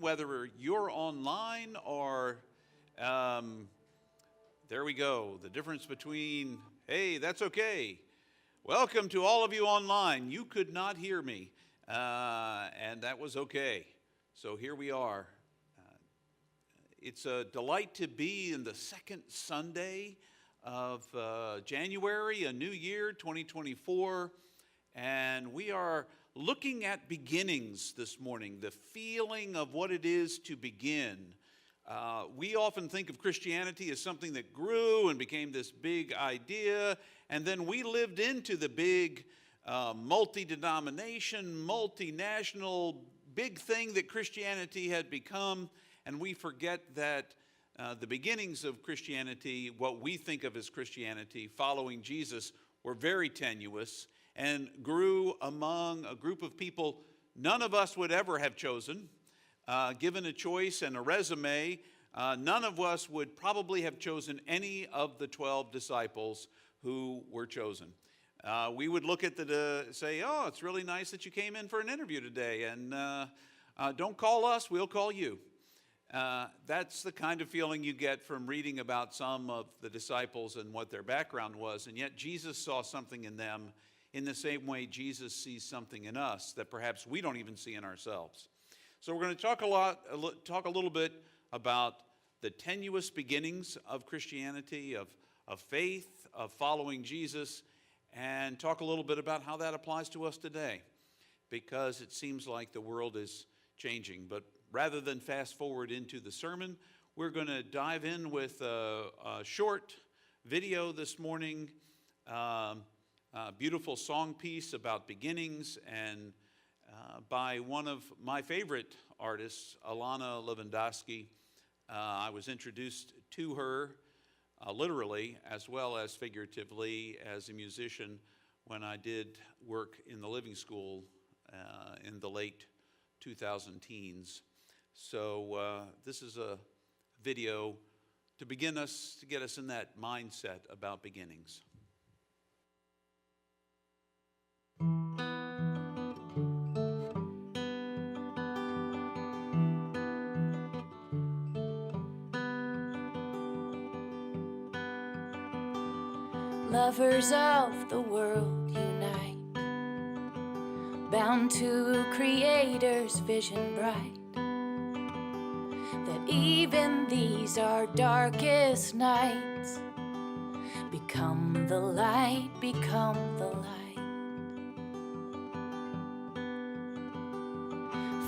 whether you're online or, there we go, the difference between, hey, that's okay. Welcome to all of you online. You could not hear me, and that was okay. So here we are. It's a delight to be in the second Sunday of January, a new year, 2024, and we are looking at beginnings this morning, the feeling of what it is to begin. We often think of Christianity as something that grew and became this big idea, and then we lived into the big multi-denomination, multinational, big thing that Christianity had become, and we forget that the beginnings of Christianity, what we think of as Christianity, following Jesus, were very tenuous and grew among a group of people none of us would ever have chosen. Given a choice and a resume, none of us would probably have chosen any of the 12 disciples who were chosen. We would look at say, oh, it's really nice that you came in for an interview today, and don't call us, we'll call you. That's the kind of feeling you get from reading about some of the disciples and what their background was, and yet Jesus saw something in them in the same way Jesus sees something in us that perhaps we don't even see in ourselves. So we're going to talk a little bit about the tenuous beginnings of Christianity, of faith, of following Jesus, and talk a little bit about how that applies to us today, because it seems like the world is changing. But rather than fast forward into the sermon, we're going to dive in with a short video this morning, a beautiful song piece about beginnings, and by one of my favorite artists, Alana Lewandowski. I was introduced to her literally as well as figuratively as a musician when I did work in the living school in the late 2000 teens. So this is a video to get us in that mindset about beginnings. Lovers of the world unite, bound to Creator's vision bright, that even these our darkest nights become the light, become the light.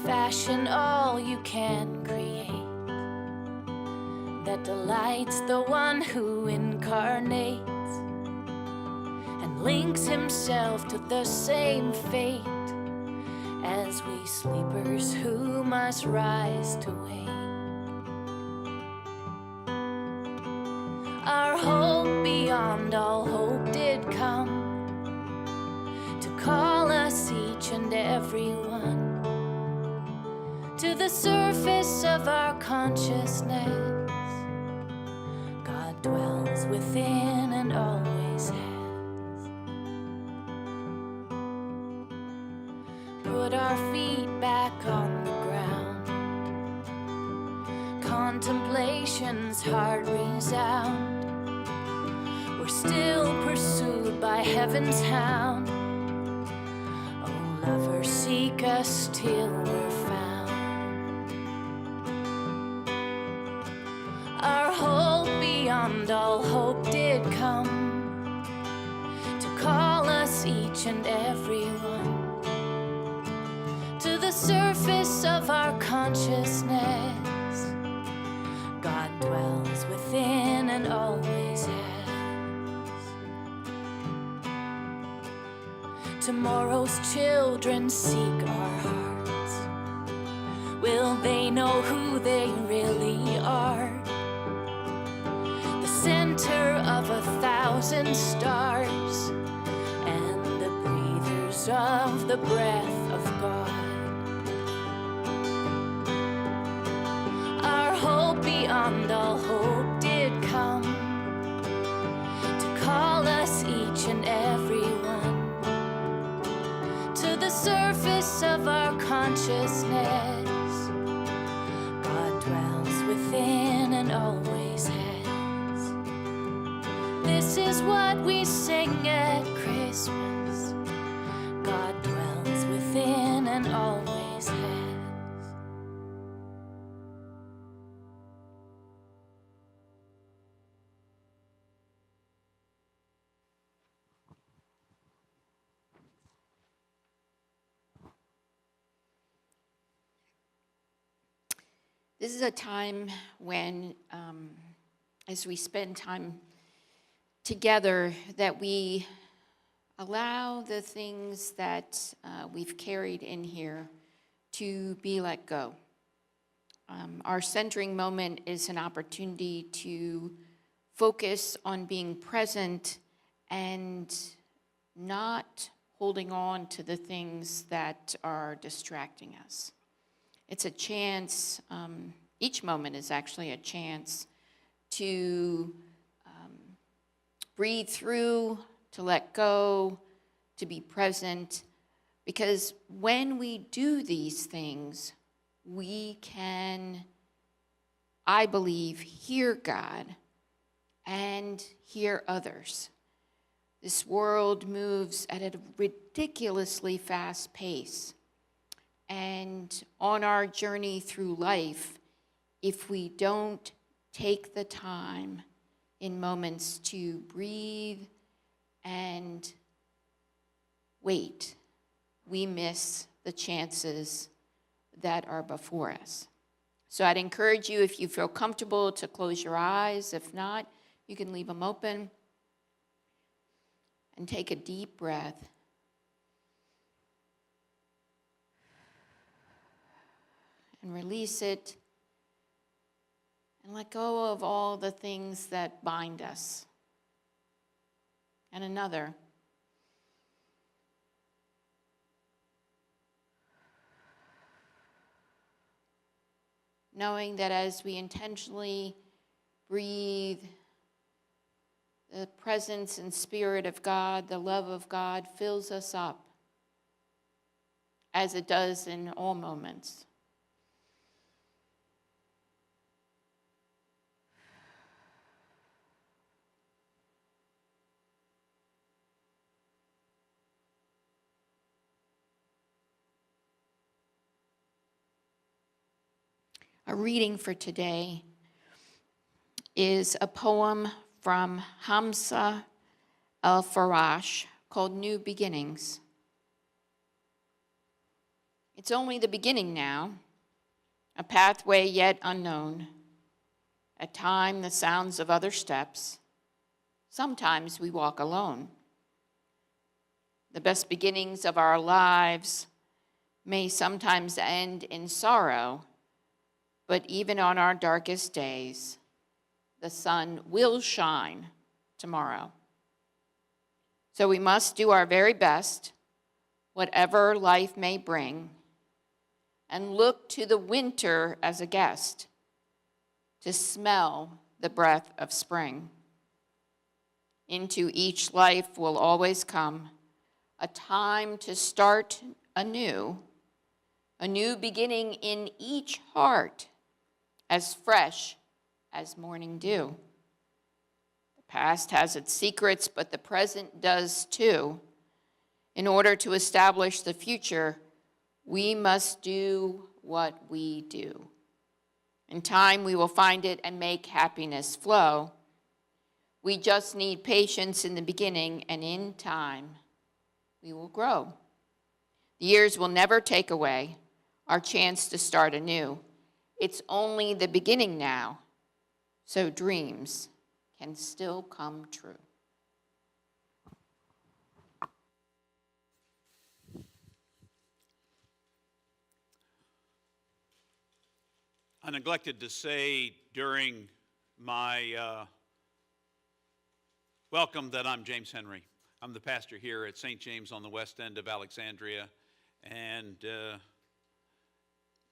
Fashion all you can create that delights the one who incarnates and links himself to the same fate as we sleepers who must rise to wake. Our hope beyond all hope did come to call us each and every one to the surface of our consciousness. God dwells within and always has. Put our feet back on the ground, contemplation's hard resound. We're still pursued by heaven's hound. Oh, lover, seek us till we're found. Our hope beyond all hope did come to call us each and every one to the surface of our consciousness. God dwells within and always has. Tomorrow's children seek our hearts. Will they know who they really are? Center of 1,000 stars and the breathers of the breath of God. Our hope beyond all hope did come to call us each and every one to the surface of our consciousness. and always has. This is what we sing at Christmas. God dwells within and always has. This is a time when, as we spend time together, that we allow the things that we've carried in here to be let go. Our centering moment is an opportunity to focus on being present and not holding on to the things that are distracting us. It's a chance, each moment is actually a chance to breathe through, to let go, to be present. Because when we do these things, we can, I believe, hear God and hear others. This world moves at a ridiculously fast pace. And on our journey through life, if we don't take the time in moments to breathe and wait, we miss the chances that are before us. So I'd encourage you, if you feel comfortable, to close your eyes. If not, you can leave them open and take a deep breath. And release it, and let go of all the things that bind us. And another. Knowing that as we intentionally breathe, the presence and spirit of God, the love of God fills us up, as it does in all moments. A reading for today is a poem from Hamza al-Farash called New Beginnings. It's only the beginning now, a pathway yet unknown. At times the sounds of other steps. Sometimes we walk alone. The best beginnings of our lives may sometimes end in sorrow, but even on our darkest days, the sun will shine tomorrow. So we must do our very best, whatever life may bring, and look to the winter as a guest to smell the breath of spring. Into each life will always come a time to start anew, a new beginning in each heart, as fresh as morning dew. The past has its secrets, but the present does too. In order to establish the future, we must do what we do. In time, we will find it and make happiness flow. We just need patience in the beginning, and in time, we will grow. The years will never take away our chance to start anew. It's only the beginning now, so dreams can still come true. I neglected to say during my welcome that I'm James Henry. I'm the pastor here at St. James on the west end of Alexandria, and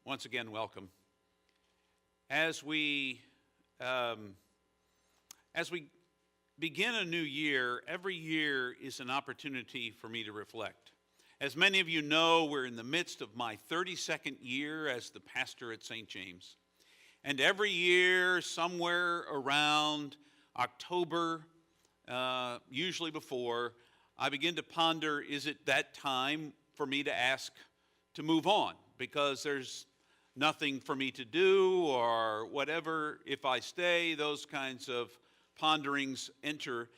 once again, welcome. As we begin a new year, every year is an opportunity for me to reflect. As many of you know, we're in the midst of my 32nd year as the pastor at St. James. And every year, somewhere around October, usually before, I begin to ponder, is it that time for me to ask to move on? Because there's nothing for me to do or whatever. If I stay, those kinds of ponderings enter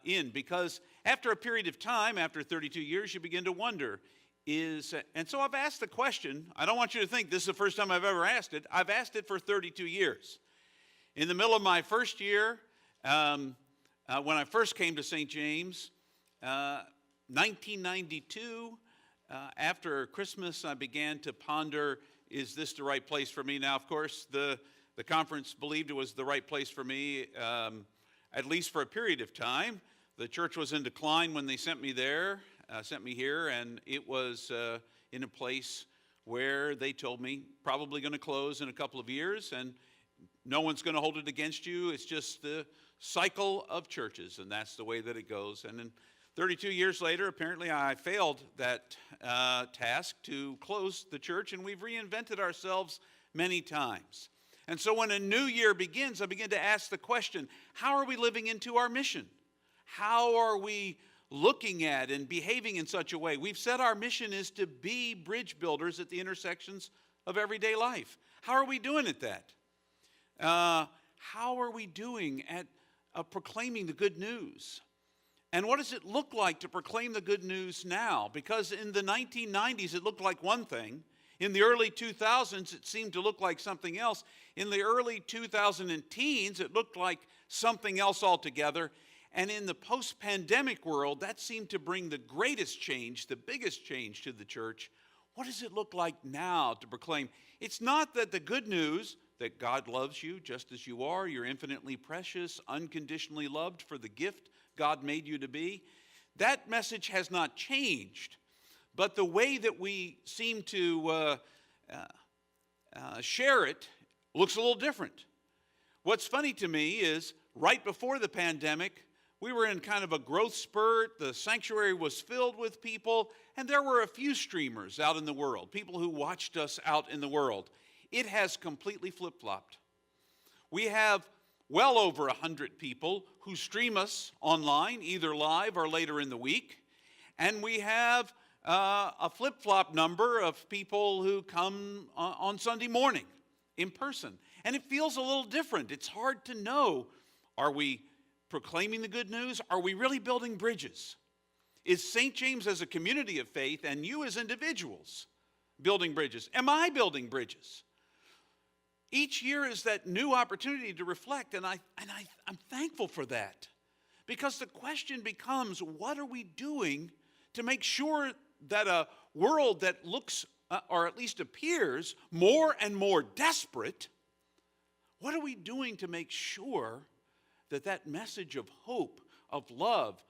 in. Because after a period of time, after 32 years, you begin to wonder, and so I've asked the question. I don't want you to think this is the first time I've ever asked it. I've asked it for 32 years. In the middle of my first year, when I first came to St. James, 1992, after Christmas, I began to ponder, is this the right place for me? Now, of course, the conference believed it was the right place for me, at least for a period of time. The church was in decline when they sent me there. Sent me here, and it was in a place where they told me probably going to close in a couple of years, and no one's going to hold it against you. It's just the cycle of churches, and that's the way that it goes. And then 32 years later, apparently I failed that task to close the church, and we've reinvented ourselves many times. And so when a new year begins, I begin to ask the question, how are we living into our mission? How are we looking at and behaving in such a way? We've said our mission is to be bridge builders at the intersections of everyday life. How are we doing at that? How are we doing at proclaiming the good news? And what does it look like to proclaim the good news now? Because in the 1990s, it looked like one thing. In the early 2000s, it seemed to look like something else. In the early 2010s, it looked like something else altogether. And in the post-pandemic world, that seemed to bring the greatest change, the biggest change to the church. What does it look like now to proclaim? It's not that the good news that God loves you just as you are, you're infinitely precious, unconditionally loved for the gift God made you to be. That message has not changed, but the way that we seem to share it looks a little different. What's funny to me is right before the pandemic, we were in kind of a growth spurt. The sanctuary was filled with people, and there were a few streamers out in the world, people who watched us out in the world. It has completely flip-flopped. We have well over 100 people who stream us online, either live or later in the week, and we have a flip-flop number of people who come on Sunday morning in person. And it feels a little different. It's hard to know, are we proclaiming the good news? Are we really building bridges? Is St. James as a community of faith and you as individuals building bridges? Am I building bridges? Each year is that new opportunity to reflect, and I'm thankful for that. Because the question becomes, what are we doing to make sure that a world that looks, or at least appears, more and more desperate, what are we doing to make sure that that message of hope, of love,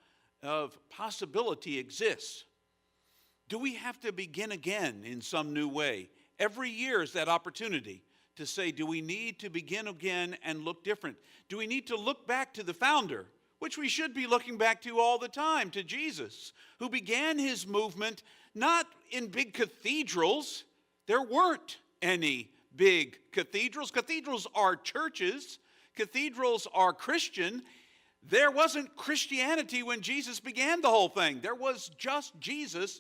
of possibility exists? Do we have to begin again in some new way? Every year is that opportunity to say, do we need to begin again and look different? Do we need to look back to the founder, which we should be looking back to all the time, to Jesus, who began his movement not in big cathedrals. There weren't any big cathedrals. Cathedrals are churches. Cathedrals are Christian. There wasn't Christianity when Jesus began the whole thing. There was just Jesus,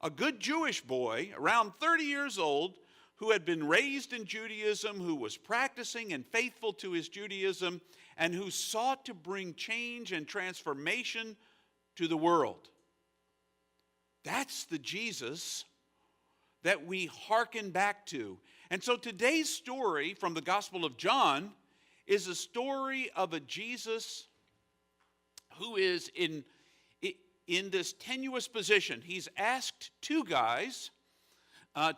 a good Jewish boy, around 30 years old, who had been raised in Judaism, who was practicing and faithful to his Judaism, and who sought to bring change and transformation to the world. That's the Jesus that we hearken back to. And so today's story from the Gospel of John is a story of a Jesus who is in this tenuous position. He's asked two guys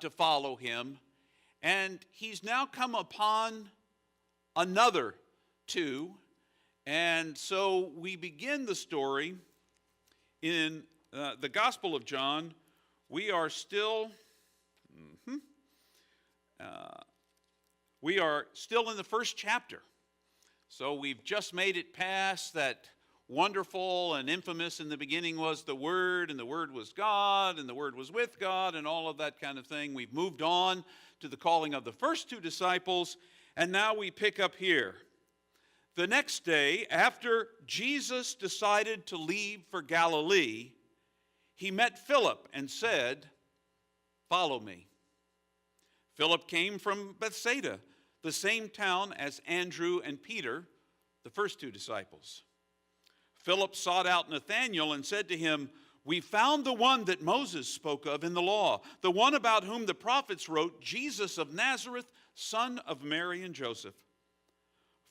to follow him, and he's now come upon another two. And so we begin the story in the Gospel of John. We are still in the first chapter. So we've just made it past that wonderful and infamous, in the beginning was the Word, and the Word was God, and the Word was with God, and all of that kind of thing. We've moved on to the calling of the first two disciples, And now we pick up here. The next day, after Jesus decided to leave for Galilee, he met Philip and said, "Follow me." Philip came from Bethsaida, the same town as Andrew and Peter, the first two disciples. Philip sought out Nathanael and said to him, "We found the one that Moses spoke of in the law, the one about whom the prophets wrote, Jesus of Nazareth, son of Mary and Joseph."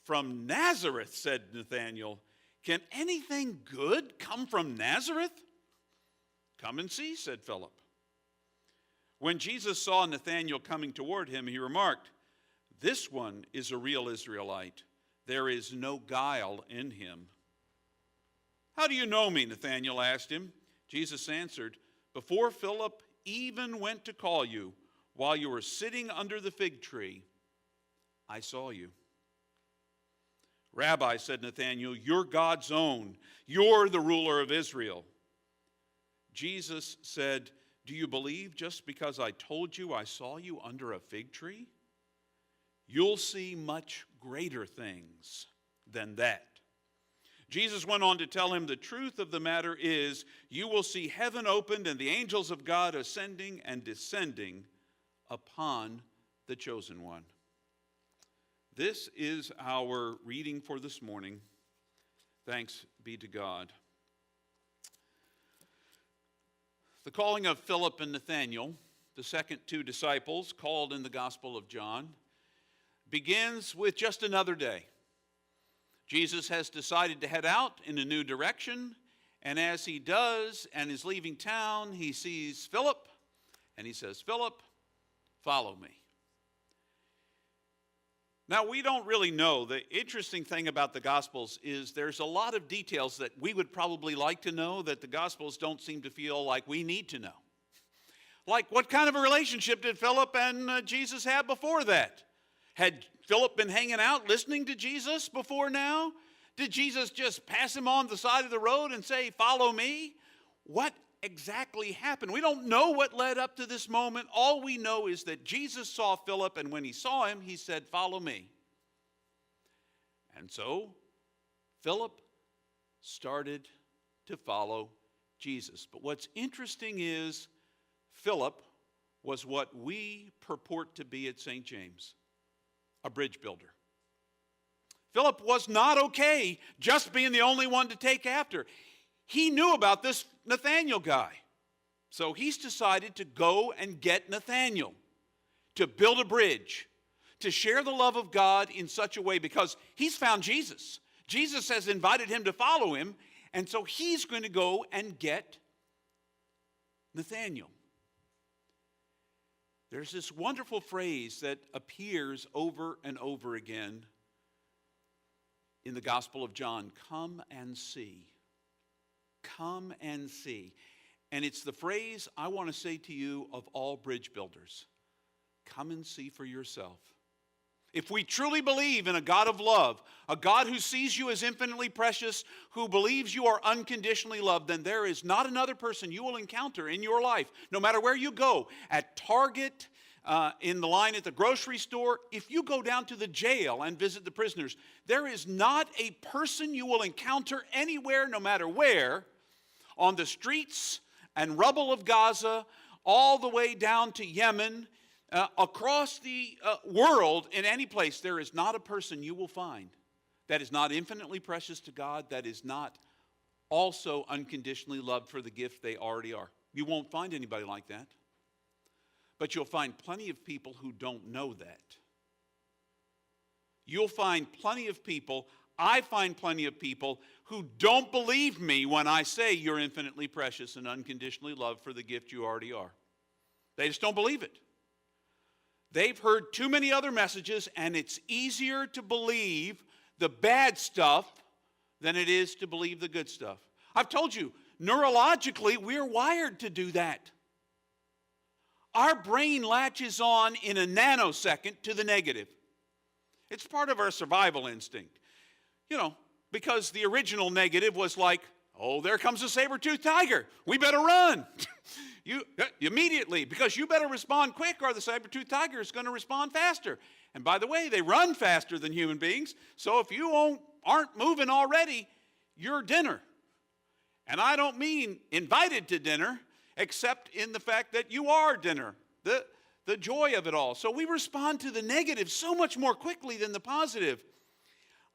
"From Nazareth," said Nathanael, "can anything good come from Nazareth?" "Come and see," said Philip. When Jesus saw Nathanael coming toward him, he remarked, "This one is a real Israelite. There is no guile in him." "How do you know me?" Nathanael asked him. Jesus answered, "Before Philip even went to call you, while you were sitting under the fig tree, I saw you." "Rabbi," said Nathanael, "you're God's own. You're the ruler of Israel." Jesus said, "Do you believe just because I told you I saw you under a fig tree? You'll see much greater things than that." Jesus went on to tell him, "The truth of the matter is, you will see heaven opened and the angels of God ascending and descending upon the chosen one." This is our reading for this morning. Thanks be to God. The calling of Philip and Nathanael, the second two disciples called in the Gospel of John, begins with just another day. Jesus has decided to head out in a new direction, and as he does and is leaving town, he sees Philip, and he says, "Philip, follow me." Now, we don't really know. The interesting thing about the Gospels is there's a lot of details that we would probably like to know that the Gospels don't seem to feel like we need to know. Like, what kind of a relationship did Philip and Jesus have before that? Had Philip been hanging out listening to Jesus before now? Did Jesus just pass him on the side of the road and say, "Follow me"? What exactly happened? We don't know what led up to this moment. All we know is that Jesus saw Philip, and when he saw him, he said, "Follow me." And so Philip started to follow Jesus. But what's interesting is Philip was what we purport to be at St. James, a bridge builder. Philip was not okay just being the only one to take after. He knew about this Nathanael guy. So he's decided to go and get Nathanael, to build a bridge, to share the love of God in such a way, because he's found Jesus. Jesus has invited him to follow him, and so he's going to go and get Nathanael. There's this wonderful phrase that appears over and over again in the Gospel of John: "Come and see." Come and see. And it's the phrase I want to say to you of all bridge builders: come and see for yourself. If we truly believe in a God of love, a God who sees you as infinitely precious, who believes you are unconditionally loved, then there is not another person you will encounter in your life, no matter where you go, at Target, in the line at the grocery store, if you go down to the jail and visit the prisoners, there is not a person you will encounter anywhere, no matter where, on the streets and rubble of Gaza, all the way down to Yemen, across the world, in any place, there is not a person you will find that is not infinitely precious to God, that is not also unconditionally loved for the gift they already are. You won't find anybody like that. But you'll find plenty of people who don't know that. You'll find plenty of people, I find plenty of people who don't believe me when I say you're infinitely precious and unconditionally loved for the gift you already are. They just don't believe it. They've heard too many other messages, and it's easier to believe the bad stuff than it is to believe the good stuff. I've told you, neurologically, we're wired to do that. Our brain latches on in a nanosecond to the negative. It's part of our survival instinct. You know, because the original negative was like, oh, there comes a saber-toothed tiger. We better run. You immediately, because you better respond quick or the saber-toothed tiger is going to respond faster. And by the way, they run faster than human beings. So if you aren't moving already, you're dinner. And I don't mean invited to dinner, except in the fact that you are dinner, the joy of it all. So we respond to the negative so much more quickly than the positive.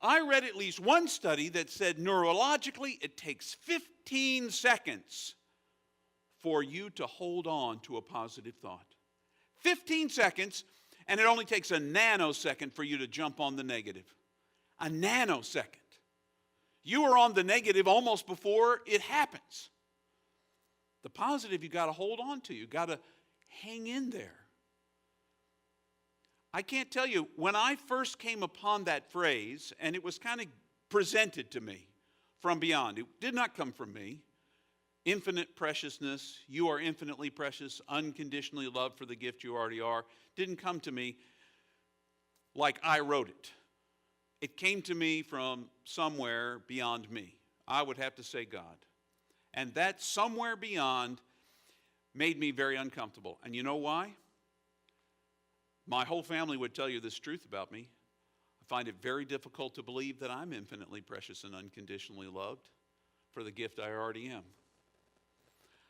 I read at least one study that said neurologically it takes 15 seconds for you to hold on to a positive thought. 15 seconds, and it only takes a nanosecond for you to jump on the negative. A nanosecond. You are on the negative almost before it happens. The positive you got to hold on to. You got to hang in there. I can't tell you, when I first came upon that phrase, and it was kind of presented to me from beyond, it did not come from me. Infinite preciousness, you are infinitely precious, unconditionally loved for the gift you already are, didn't come to me like I wrote it. It came to me from somewhere beyond me. I would have to say God. And that somewhere beyond made me very uncomfortable. And you know why? My whole family would tell you this truth about me. I find it very difficult to believe that I'm infinitely precious and unconditionally loved for the gift I already am.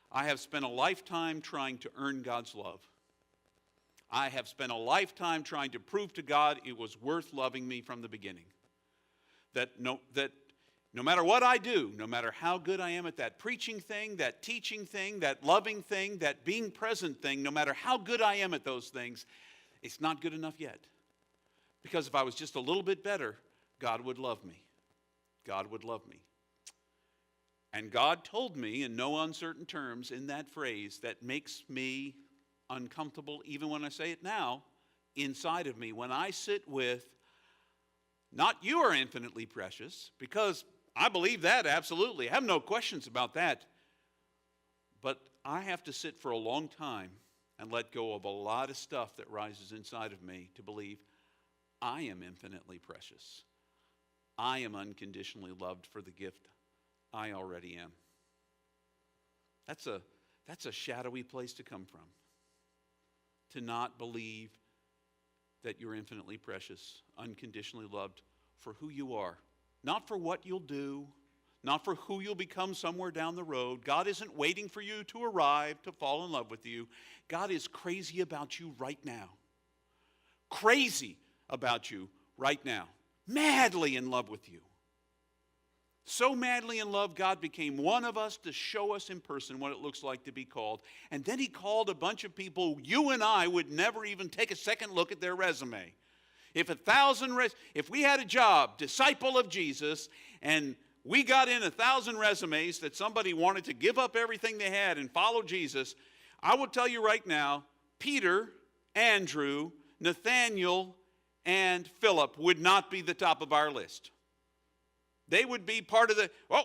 I have spent a lifetime trying to earn God's love. I have spent a lifetime trying to prove to God it was worth loving me from the beginning. That no matter what I do, no matter how good I am at that preaching thing, that teaching thing, that loving thing, that being present thing, no matter how good I am at those things, it's not good enough yet. Because if I was just a little bit better, God would love me. God would love me. And God told me in no uncertain terms in that phrase that makes me uncomfortable, even when I say it now, inside of me, when I sit with, not you are infinitely precious, because I believe that, absolutely. I have no questions about that. But I have to sit for a long time and let go of a lot of stuff that rises inside of me to believe I am infinitely precious. I am unconditionally loved for the gift I already am. That's a shadowy place to come from. To not believe that you're infinitely precious, unconditionally loved for who you are. Not for what you'll do, not for who you'll become somewhere down the road. God isn't waiting for you to arrive to fall in love with you. God is crazy about you right now. Crazy about you right now. Madly in love with you. So madly in love, God became one of us to show us in person what it looks like to be called. And then he called a bunch of people you and I would never even take a second look at their resume. If we had a job, disciple of Jesus, and we got in 1,000 resumes that somebody wanted to give up everything they had and follow Jesus, I will tell you right now, Peter, Andrew, Nathanael, and Philip would not be the top of our list. They would be part of the, oh,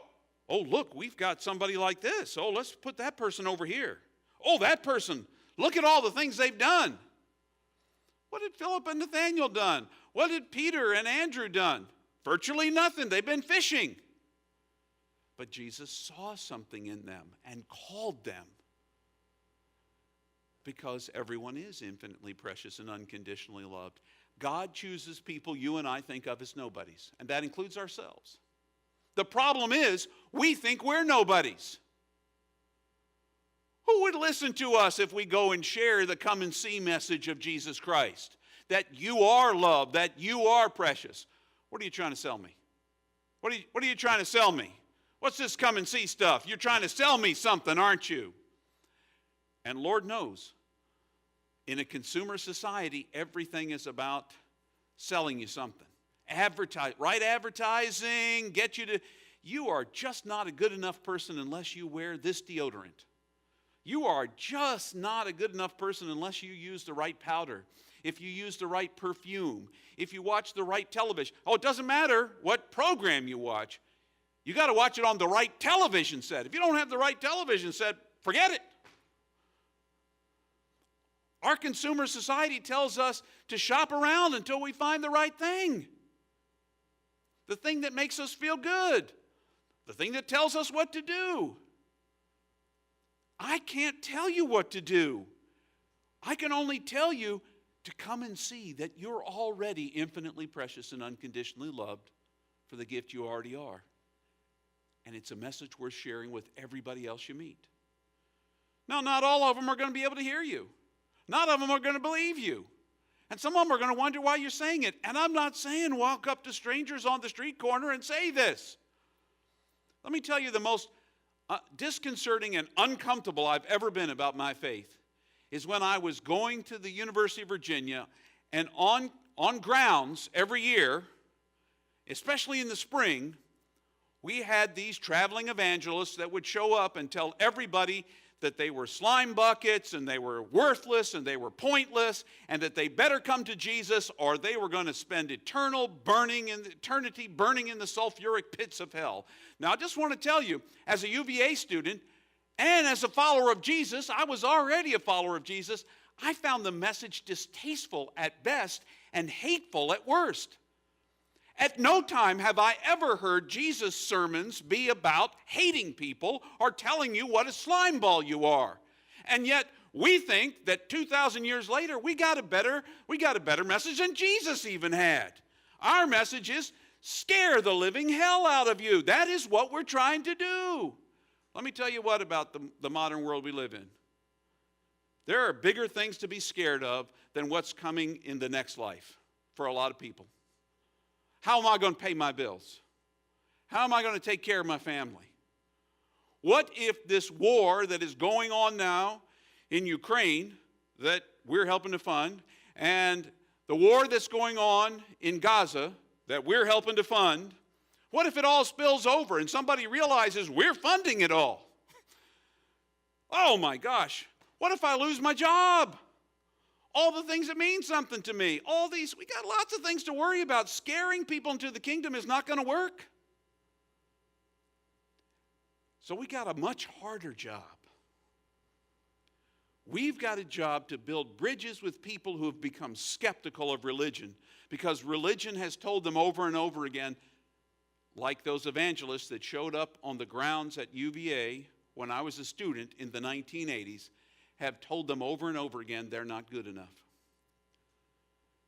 look, we've got somebody like this. Oh, let's put that person over here. Oh, that person, look at all the things they've done. What did Philip and Nathanael done? What did Peter and Andrew done? Virtually nothing. They've been fishing. But Jesus saw something in them and called them because everyone is infinitely precious and unconditionally loved. God chooses people you and I think of as nobodies, and that includes ourselves. The problem is, we think we're nobodies. Who would listen to us if we go and share the come and see message of Jesus Christ? That you are loved, that you are precious. What are you trying to sell me? What are you trying to sell me? What's this come and see stuff? You're trying to sell me something, aren't you? And Lord knows, in a consumer society, everything is about selling you something. Advertising, get you to, you are just not a good enough person unless you wear this deodorant. You are just not a good enough person unless you use the right powder, if you use the right perfume, if you watch the right television. Oh, it doesn't matter what program you watch. You got to watch it on the right television set. If you don't have the right television set, forget it. Our consumer society tells us to shop around until we find the right thing. The thing that makes us feel good. The thing that tells us what to do. I can't tell you what to do. I can only tell you to come and see that you're already infinitely precious and unconditionally loved for the gift you already are. And it's a message worth sharing with everybody else you meet. Now, not all of them are going to be able to hear you. Not all of them are going to believe you. And some of them are going to wonder why you're saying it. And I'm not saying walk up to strangers on the street corner and say this. Let me tell you the most disconcerting and uncomfortable I've ever been about my faith is when I was going to the University of Virginia, and on grounds every year, especially in the spring, we had these traveling evangelists that would show up and tell everybody that they were slime buckets and they were worthless and they were pointless and that they better come to Jesus or they were going to spend eternity burning in the sulfuric pits of hell. Now, I just want to tell you, as a UVA student and as a follower of Jesus, I was already a follower of Jesus, I found the message distasteful at best and hateful at worst. At no time have I ever heard Jesus' sermons be about hating people or telling you what a slime ball you are. And yet we think that 2,000 years later we got a better message than Jesus even had. Our message is scare the living hell out of you. That is what we're trying to do. Let me tell you what about the modern world we live in. There are bigger things to be scared of than what's coming in the next life for a lot of people. How am I going to pay my bills? How am I going to take care of my family? What if this war that is going on now in Ukraine that we're helping to fund, and the war that's going on in Gaza that we're helping to fund, what if it all spills over and somebody realizes we're funding it all? Oh my gosh, what if I lose my job? All the things that mean something to me. We got lots of things to worry about. Scaring people into the kingdom is not going to work. So we got a much harder job. We've got a job to build bridges with people who have become skeptical of religion because religion has told them over and over again, like those evangelists that showed up on the grounds at UVA when I was a student in the 1980s, have told them over and over again they're not good enough.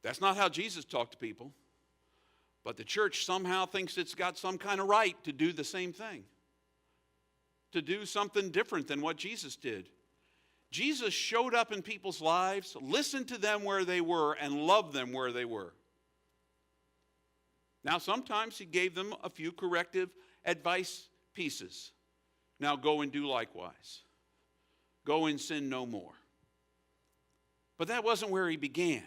That's not how Jesus talked to people. But the church somehow thinks it's got some kind of right to do the same thing, to do something different than what Jesus did. Jesus showed up in people's lives, listened to them where they were, and loved them where they were. Now, sometimes he gave them a few corrective advice pieces. Now go and do likewise. Go and sin no more. But that wasn't where he began.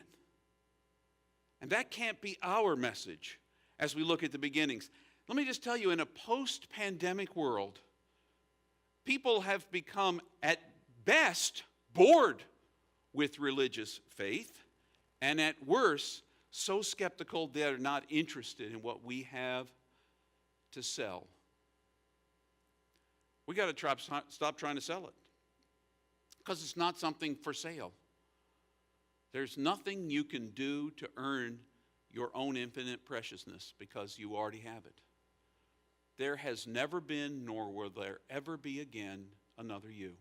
And that can't be our message as we look at the beginnings. Let me just tell you, in a post-pandemic world, people have become, at best, bored with religious faith, and at worst, so skeptical they're not interested in what we have to sell. We got to stop trying to sell it. Because it's not something for sale. There's nothing you can do to earn your own infinite preciousness because you already have it. There has never been, nor will there ever be again, another you.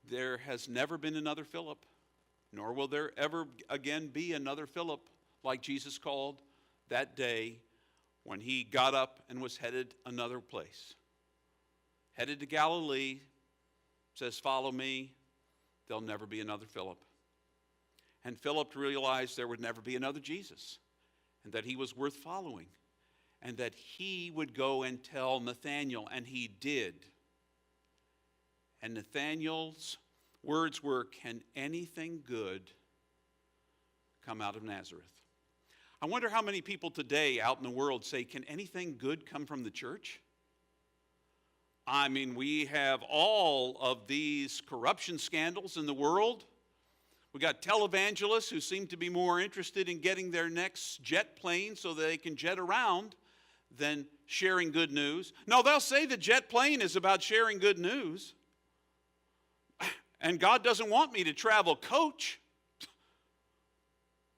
There has never been another Philip, nor will there ever again be another Philip like Jesus called that day when he got up and was headed another place. Headed to Galilee, says, follow me, there'll never be another Philip. And Philip realized there would never be another Jesus, and that he was worth following, and that he would go and tell Nathanael, and he did. And Nathanael's words were, can anything good come out of Nazareth? I wonder how many people today out in the world say, can anything good come from the church? I mean, we have all of these corruption scandals in the world. We got televangelists who seem to be more interested in getting their next jet plane so that they can jet around than sharing good news. No, they'll say the jet plane is about sharing good news. And God doesn't want me to travel coach.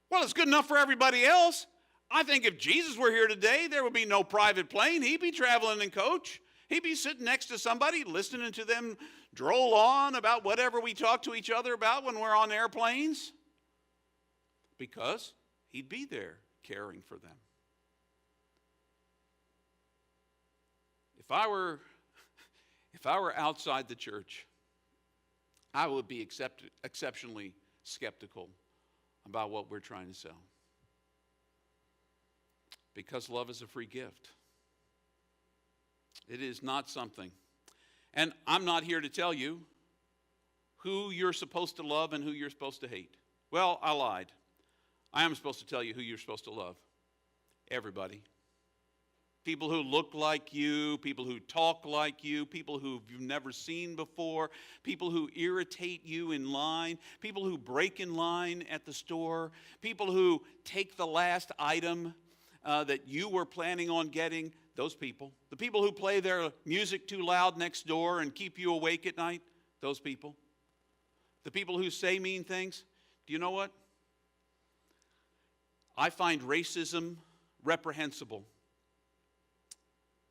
Well, it's good enough for everybody else. I think if Jesus were here today, there would be no private plane. He'd be traveling in coach. He'd be sitting next to somebody, listening to them droll on about whatever we talk to each other about when we're on airplanes. Because he'd be there caring for them. If I were outside the church, I would be exceptionally skeptical about what we're trying to sell. Because love is a free gift. It is not something. And I'm not here to tell you who you're supposed to love and who you're supposed to hate. Well, I lied. I am supposed to tell you who you're supposed to love. Everybody. People who look like you, people who talk like you, people who you've never seen before, people who irritate you in line, people who break in line at the store, people who take the last item that you were planning on getting, those people. The people who play their music too loud next door and keep you awake at night, those people. The people who say mean things. Do you know what? I find racism reprehensible.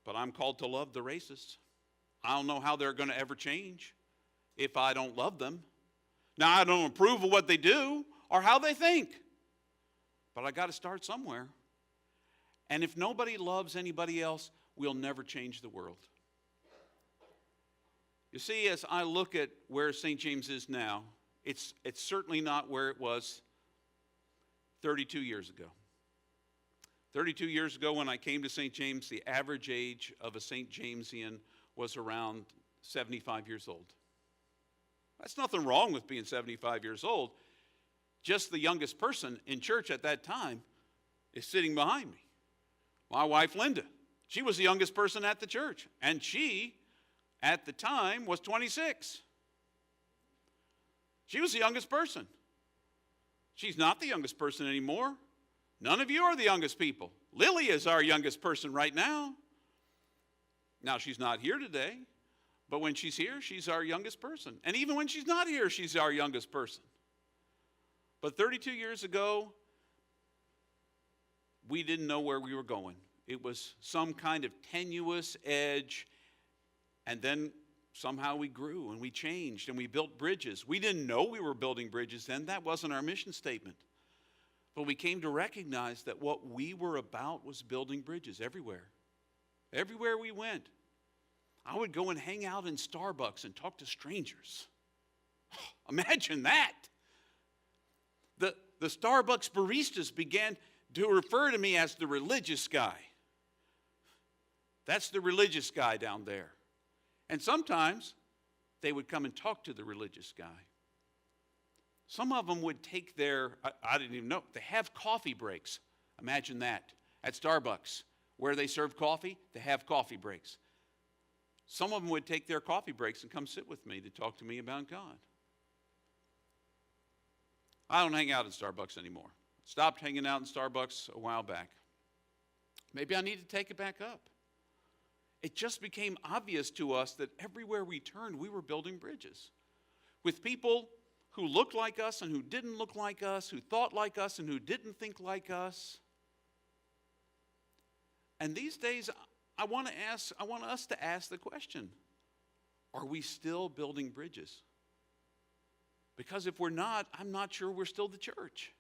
But I'm called to love the racists. I don't know how they're going to ever change if I don't love them. Now, I don't approve of what they do or how they think. But I got to start somewhere. And if nobody loves anybody else, we'll never change the world. You see, as I look at where St. James is now, it's certainly not where it was 32 years ago. 32 years ago when I came to St. James, the average age of a St. Jamesian was around 75 years old. That's nothing wrong with being 75 years old. Just the youngest person in church at that time is sitting behind me. My wife, Linda. She was the youngest person at the church. And she, at the time, was 26. She was the youngest person. She's not the youngest person anymore. None of you are the youngest people. Lily is our youngest person right now. Now, she's not here today, but when she's here, she's our youngest person. And even when she's not here, she's our youngest person. But 32 years ago, we didn't know where we were going. It was some kind of tenuous edge, and then somehow we grew and we changed and we built bridges. We didn't know we were building bridges then. That wasn't our mission statement. But we came to recognize that what we were about was building bridges everywhere. Everywhere we went. I would go and hang out in Starbucks and talk to strangers. Imagine that. The Starbucks baristas began to refer to me as the religious guy. That's the religious guy down there. And sometimes they would come and talk to the religious guy. Some of them would take I didn't even know, they have coffee breaks. Imagine that. At Starbucks, where they serve coffee, they have coffee breaks. Some of them would take their coffee breaks and come sit with me to talk to me about God. I don't hang out at Starbucks anymore. Stopped hanging out in Starbucks a while back. Maybe I need to take it back up. It just became obvious to us that everywhere we turned, we were building bridges with people who looked like us and who didn't look like us, who thought like us and who didn't think like us. And these days, I want us to ask the question, are we still building bridges? Because if we're not, I'm not sure we're still the church.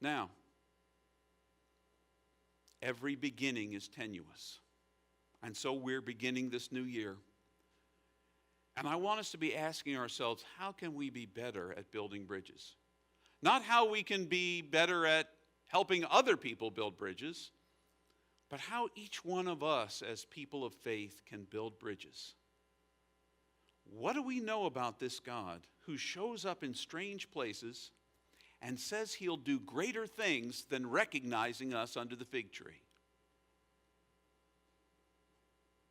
Now, every beginning is tenuous. And so we're beginning this new year. And I want us to be asking ourselves, how can we be better at building bridges? Not how we can be better at helping other people build bridges, but how each one of us as people of faith can build bridges. What do we know about this God who shows up in strange places and says he'll do greater things than recognizing us under the fig tree?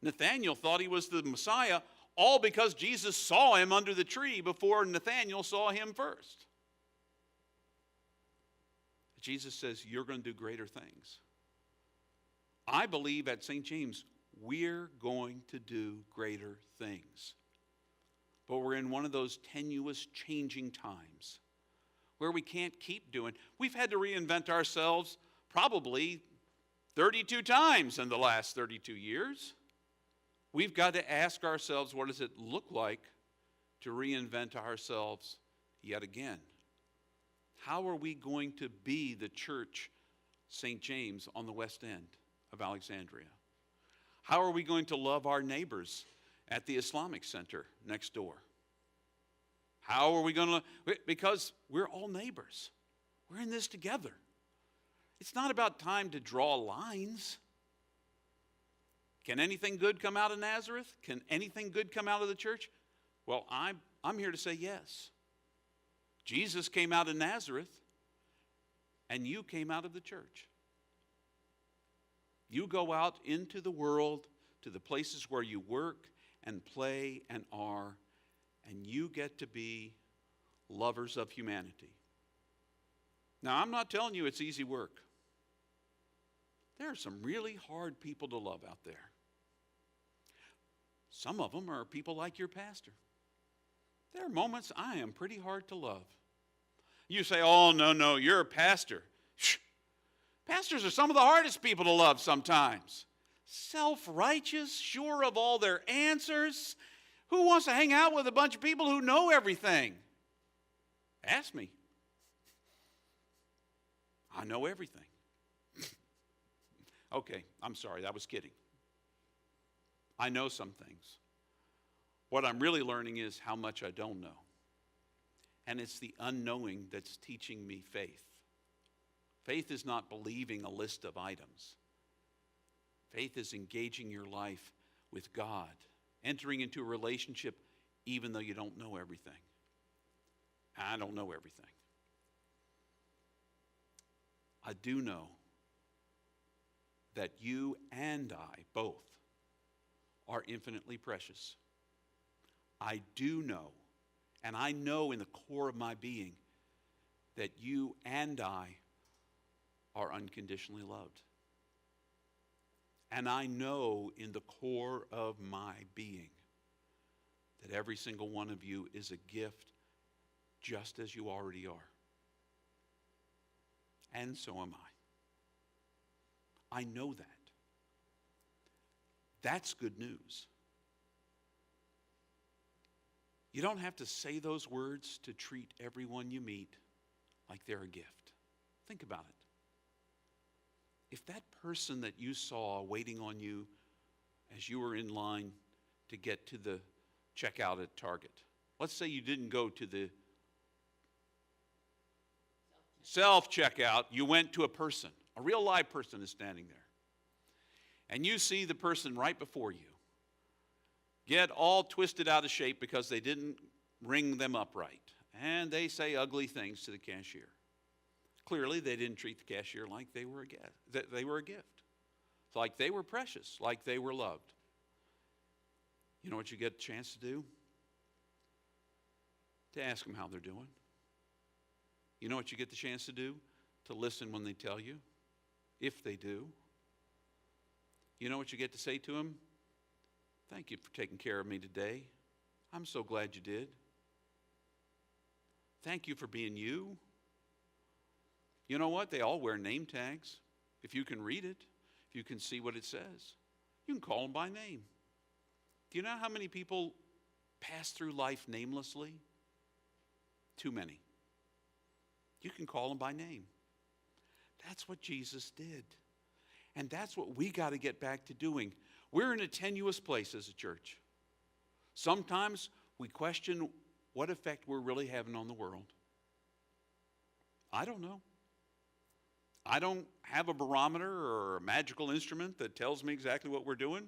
Nathanael thought he was the Messiah, all because Jesus saw him under the tree before Nathanael saw him first. Jesus says, you're going to do greater things. I believe at St. James, we're going to do greater things. But we're in one of those tenuous, changing times where we can't keep doing. We've had to reinvent ourselves probably 32 times in the last 32 years. We've got to ask ourselves, what does it look like to reinvent ourselves yet again? How are we going to be the church, St. James, on the west end of Alexandria? How are we going to love our neighbors at the Islamic Center next door? How are we going to, because we're all neighbors. We're in this together. It's not about time to draw lines. Can anything good come out of Nazareth? Can anything good come out of the church? Well, I'm here to say yes. Jesus came out of Nazareth, and you came out of the church. You go out into the world, to the places where you work and play and are, and you get to be lovers of humanity. Now, I'm not telling you it's easy work. There are some really hard people to love out there. Some of them are people like your pastor. There are moments I am pretty hard to love. You say, oh, no, you're a pastor. Shh. Pastors are some of the hardest people to love sometimes. Self-righteous, sure of all their answers. Who wants to hang out with a bunch of people who know everything? Ask me. I know everything. Okay, I'm sorry, that was kidding. I know some things. What I'm really learning is how much I don't know. And it's the unknowing that's teaching me faith. Faith is not believing a list of items. Faith is engaging your life with God, entering into a relationship even though you don't know everything. I don't know everything. I do know that you and I both are infinitely precious. I do know, and I know in the core of my being, that you and I are unconditionally loved. And I know in the core of my being that every single one of you is a gift just as you already are. And so am I. I know that. That's good news. You don't have to say those words to treat everyone you meet like they're a gift. Think about it. If that person that you saw waiting on you as you were in line to get to the checkout at Target, let's say you didn't go to the self-checkout, you went to a person, a real live person is standing there. And you see the person right before you get all twisted out of shape because they didn't ring them up right. And they say ugly things to the cashier. Clearly, they didn't treat the cashier like they were a gift. Like they were precious, like they were loved. You know what you get a chance to do? To ask them how they're doing. You know what you get the chance to do? To listen when they tell you, if they do. You know what you get to say to them? Thank you for taking care of me today. I'm so glad you did. Thank you for being you. You know what? They all wear name tags. If you can read it, if you can see what it says, you can call them by name. Do you know how many people pass through life namelessly? Too many. You can call them by name. That's what Jesus did. And that's what we got to get back to doing. We're in a tenuous place as a church. Sometimes we question what effect we're really having on the world. I don't know. I don't have a barometer or a magical instrument that tells me exactly what we're doing.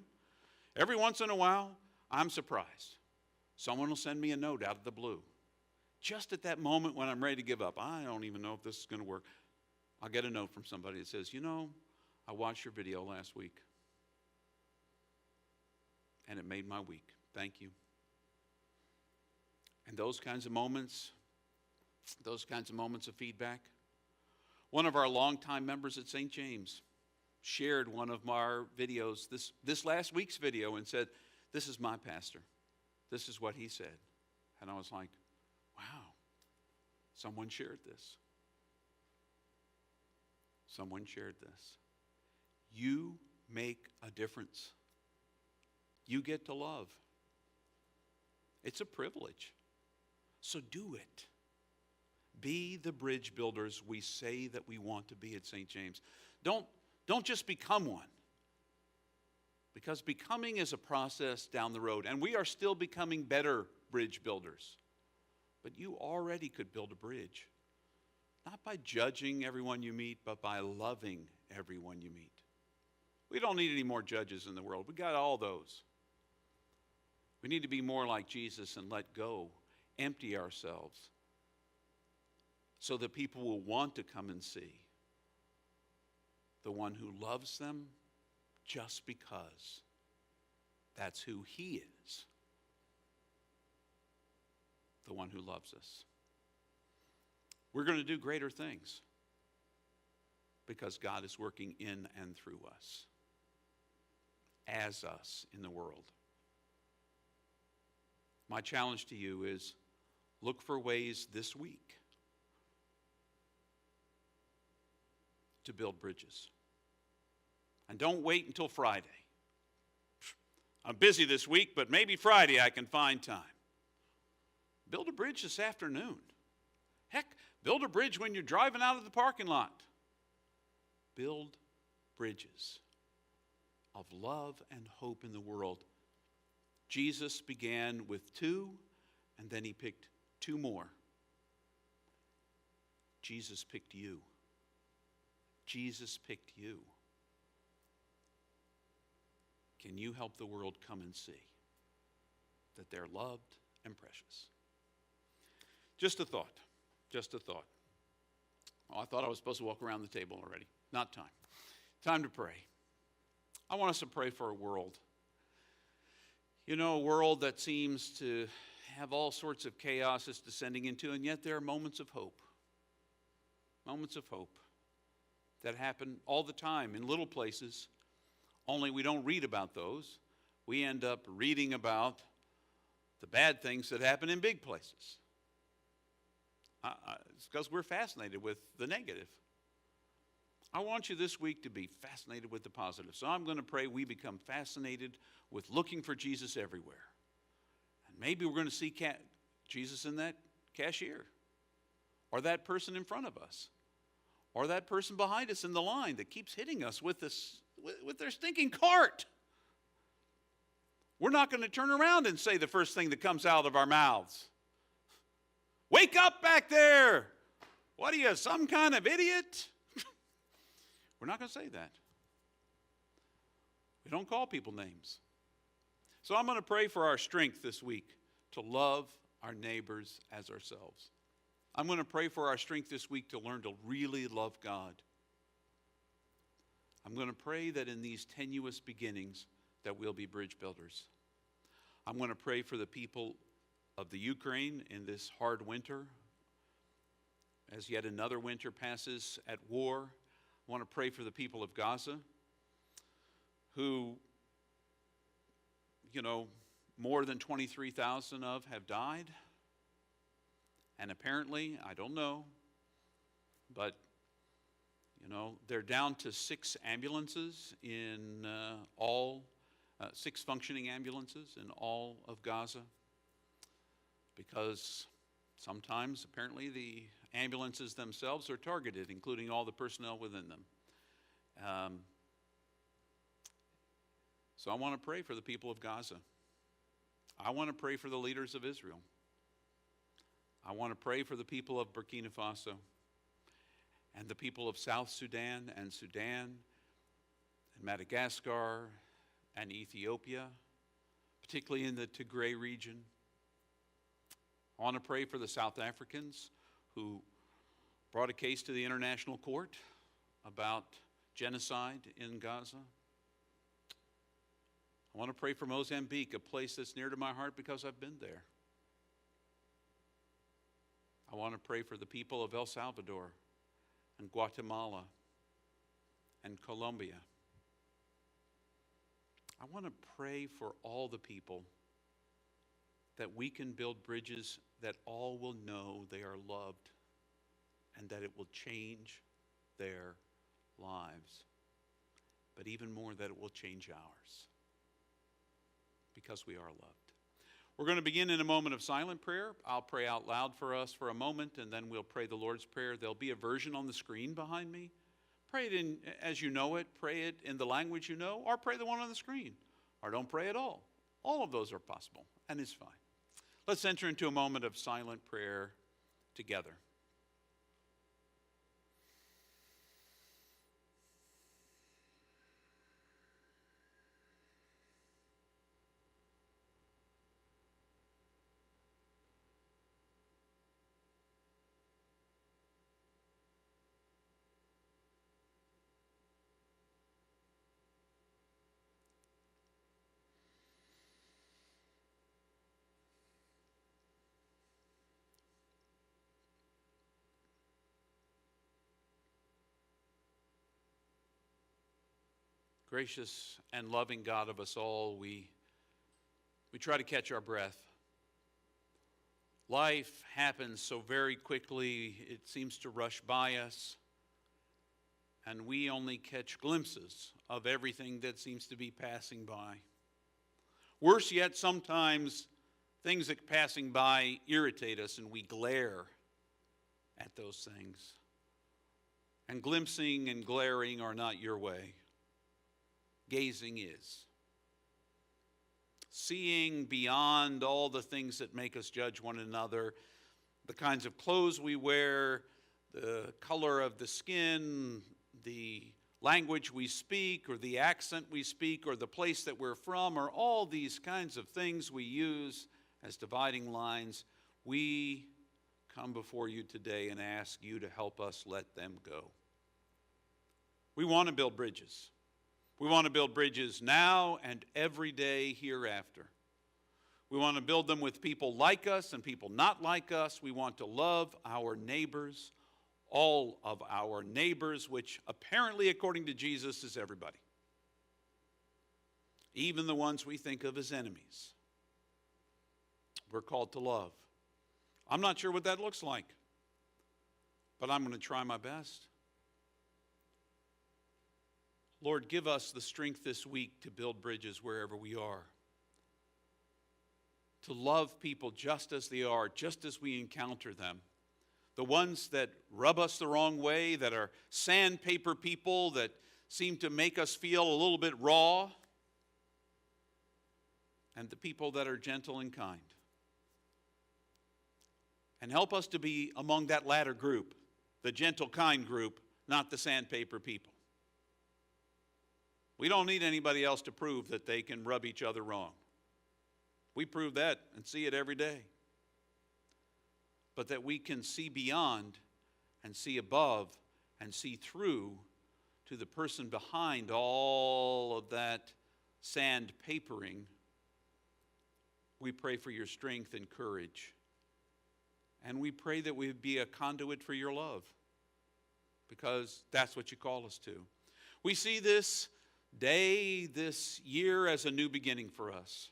Every once in a while, I'm surprised. Someone will send me a note out of the blue. Just at that moment when I'm ready to give up, I don't even know if this is going to work. I'll get a note from somebody that says, you know, I watched your video last week, and it made my week. Thank you. And those kinds of moments of feedback. One of our longtime members at St. James shared one of our videos, this last week's video, and said, this is my pastor. This is what he said. And I was like, wow, someone shared this. Someone shared this. You make a difference. You get to love. It's a privilege. So do it. Be the bridge builders we say that we want to be at St. James. Don't just become one. Because becoming is a process down the road. And we are still becoming better bridge builders. But you already could build a bridge. Not by judging everyone you meet, but by loving everyone you meet. We don't need any more judges in the world. We got all those. We need to be more like Jesus and let go, empty ourselves, so that people will want to come and see the one who loves them just because that's who he is, the one who loves us. We're going to do greater things because God is working in and through us, as us in the world. My challenge to you is look for ways this week to build bridges. And don't wait until Friday. I'm busy this week, but maybe Friday I can find time. Build a bridge this afternoon. Heck, build a bridge when you're driving out of the parking lot. Build bridges of love and hope in the world. Jesus began with 2, and then he picked 2 more. Jesus picked you. Jesus picked you. Can you help the world come and see that they're loved and precious? Just a thought. Just a thought. Oh, I thought I was supposed to walk around the table already. Not time. Time to pray. I want us to pray for a world. You know, a world that seems to have all sorts of chaos it's descending into, and yet there are moments of hope. Moments of hope that happen all the time in little places, only we don't read about those. We end up reading about the bad things that happen in big places. It's because we're fascinated with the negative. I want you this week to be fascinated with the positive. So I'm going to pray we become fascinated with looking for Jesus everywhere. And maybe we're going to see Jesus in that cashier, or that person in front of us, or that person behind us in the line that keeps hitting us with their stinking cart. We're not going to turn around and say the first thing that comes out of our mouths. Wake up back there. What are you, some kind of idiot? We're not going to say that. We don't call people names. So I'm going to pray for our strength this week to love our neighbors as ourselves. I'm going to pray for our strength this week to learn to really love God. I'm going to pray that in these tenuous beginnings that we'll be bridge builders. I'm going to pray for the people of the Ukraine in this hard winter. As yet another winter passes at war, I want to pray for the people of Gaza who, more than 23,000 have died. And apparently, I don't know, but, they're down to 6 ambulances in 6 functioning ambulances in all of Gaza. Because sometimes, apparently, the ambulances themselves are targeted, including all the personnel within them. So I want to pray for the people of Gaza. I want to pray for the leaders of Israel. I want to pray for the people of Burkina Faso and the people of South Sudan and Madagascar and Ethiopia, particularly in the Tigray region. I want to pray for the South Africans who brought a case to the International Court about genocide in Gaza. I want to pray for Mozambique, a place that's near to my heart because I've been there. I want to pray for the people of El Salvador and Guatemala and Colombia. I want to pray for all the people that we can build bridges that all will know they are loved and that it will change their lives. but even more that it will change ours because we are loved. We're going to begin in a moment of silent prayer. I'll pray out loud for us for a moment, and then we'll pray the Lord's Prayer. There'll be a version on the screen behind me. Pray it in as you know it. Pray it in the language you know, or pray the one on the screen, or don't pray at all. All of those are possible, and it's fine. Let's enter into a moment of silent prayer together. Gracious and loving God of us all, we try to catch our breath. Life happens so very quickly, it seems to rush by us, and we only catch glimpses of everything that seems to be passing by. Worse yet, sometimes things that are passing by irritate us, and we glare at those things. And glimpsing and glaring are not your way. Gazing is. Seeing beyond all the things that make us judge one another, the kinds of clothes we wear, the color of the skin, the language we speak, or the accent we speak, or the place that we're from, or all these kinds of things we use as dividing lines, we come before you today and ask you to help us let them go. We want to build bridges. We want to build bridges now and every day hereafter. We want to build them with people like us and people not like us. We want to love our neighbors, all of our neighbors, which apparently, according to Jesus, is everybody. Even the ones we think of as enemies. We're called to love. I'm not sure what that looks like, but I'm going to try my best. Lord, give us the strength this week to build bridges wherever we are. To love people just as they are, just as we encounter them. The ones that rub us the wrong way, that are sandpaper people, that seem to make us feel a little bit raw. And the people that are gentle and kind. And help us to be among that latter group, the gentle, kind group, not the sandpaper people. We don't need anybody else to prove that they can rub each other wrong. We prove that and see it every day. But that we can see beyond and see above and see through to the person behind all of that sandpapering. We pray for your strength and courage. And we pray that we would be a conduit for your love, because that's what you call us to. We see this day, this year, as a new beginning for us.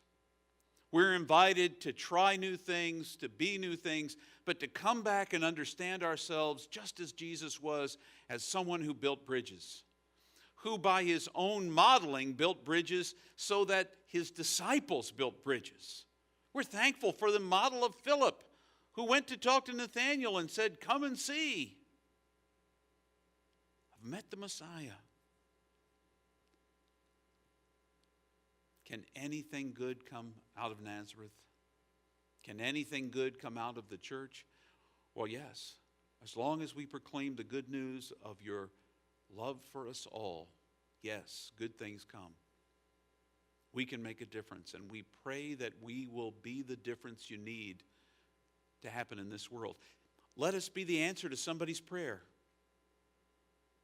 We're invited to try new things, to be new things, but to come back and understand ourselves just as Jesus was, as someone who built bridges, who by his own modeling built bridges so that his disciples built bridges. We're thankful for the model of Philip, who went to talk to Nathanael and said, "Come and see. I've met the Messiah." Can anything good come out of Nazareth? Can anything good come out of the church? Well, yes, as long as we proclaim the good news of your love for us all, yes, good things come. We can make a difference, and we pray that we will be the difference you need to happen in this world. Let us be the answer to somebody's prayer.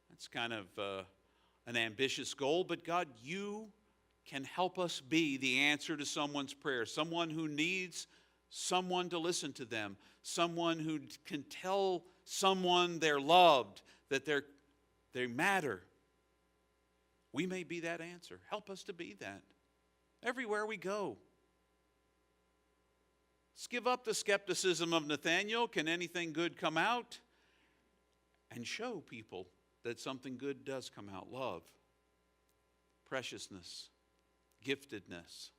That's kind of an ambitious goal, but God, you can help us be the answer to someone's prayer, someone who needs someone to listen to them, someone who can tell someone they're loved, that they matter. We may be that answer. Help us to be that everywhere we go. Let's give up the skepticism of Nathanael. Can anything good come out? And show people that something good does come out. Love. preciousness, giftedness,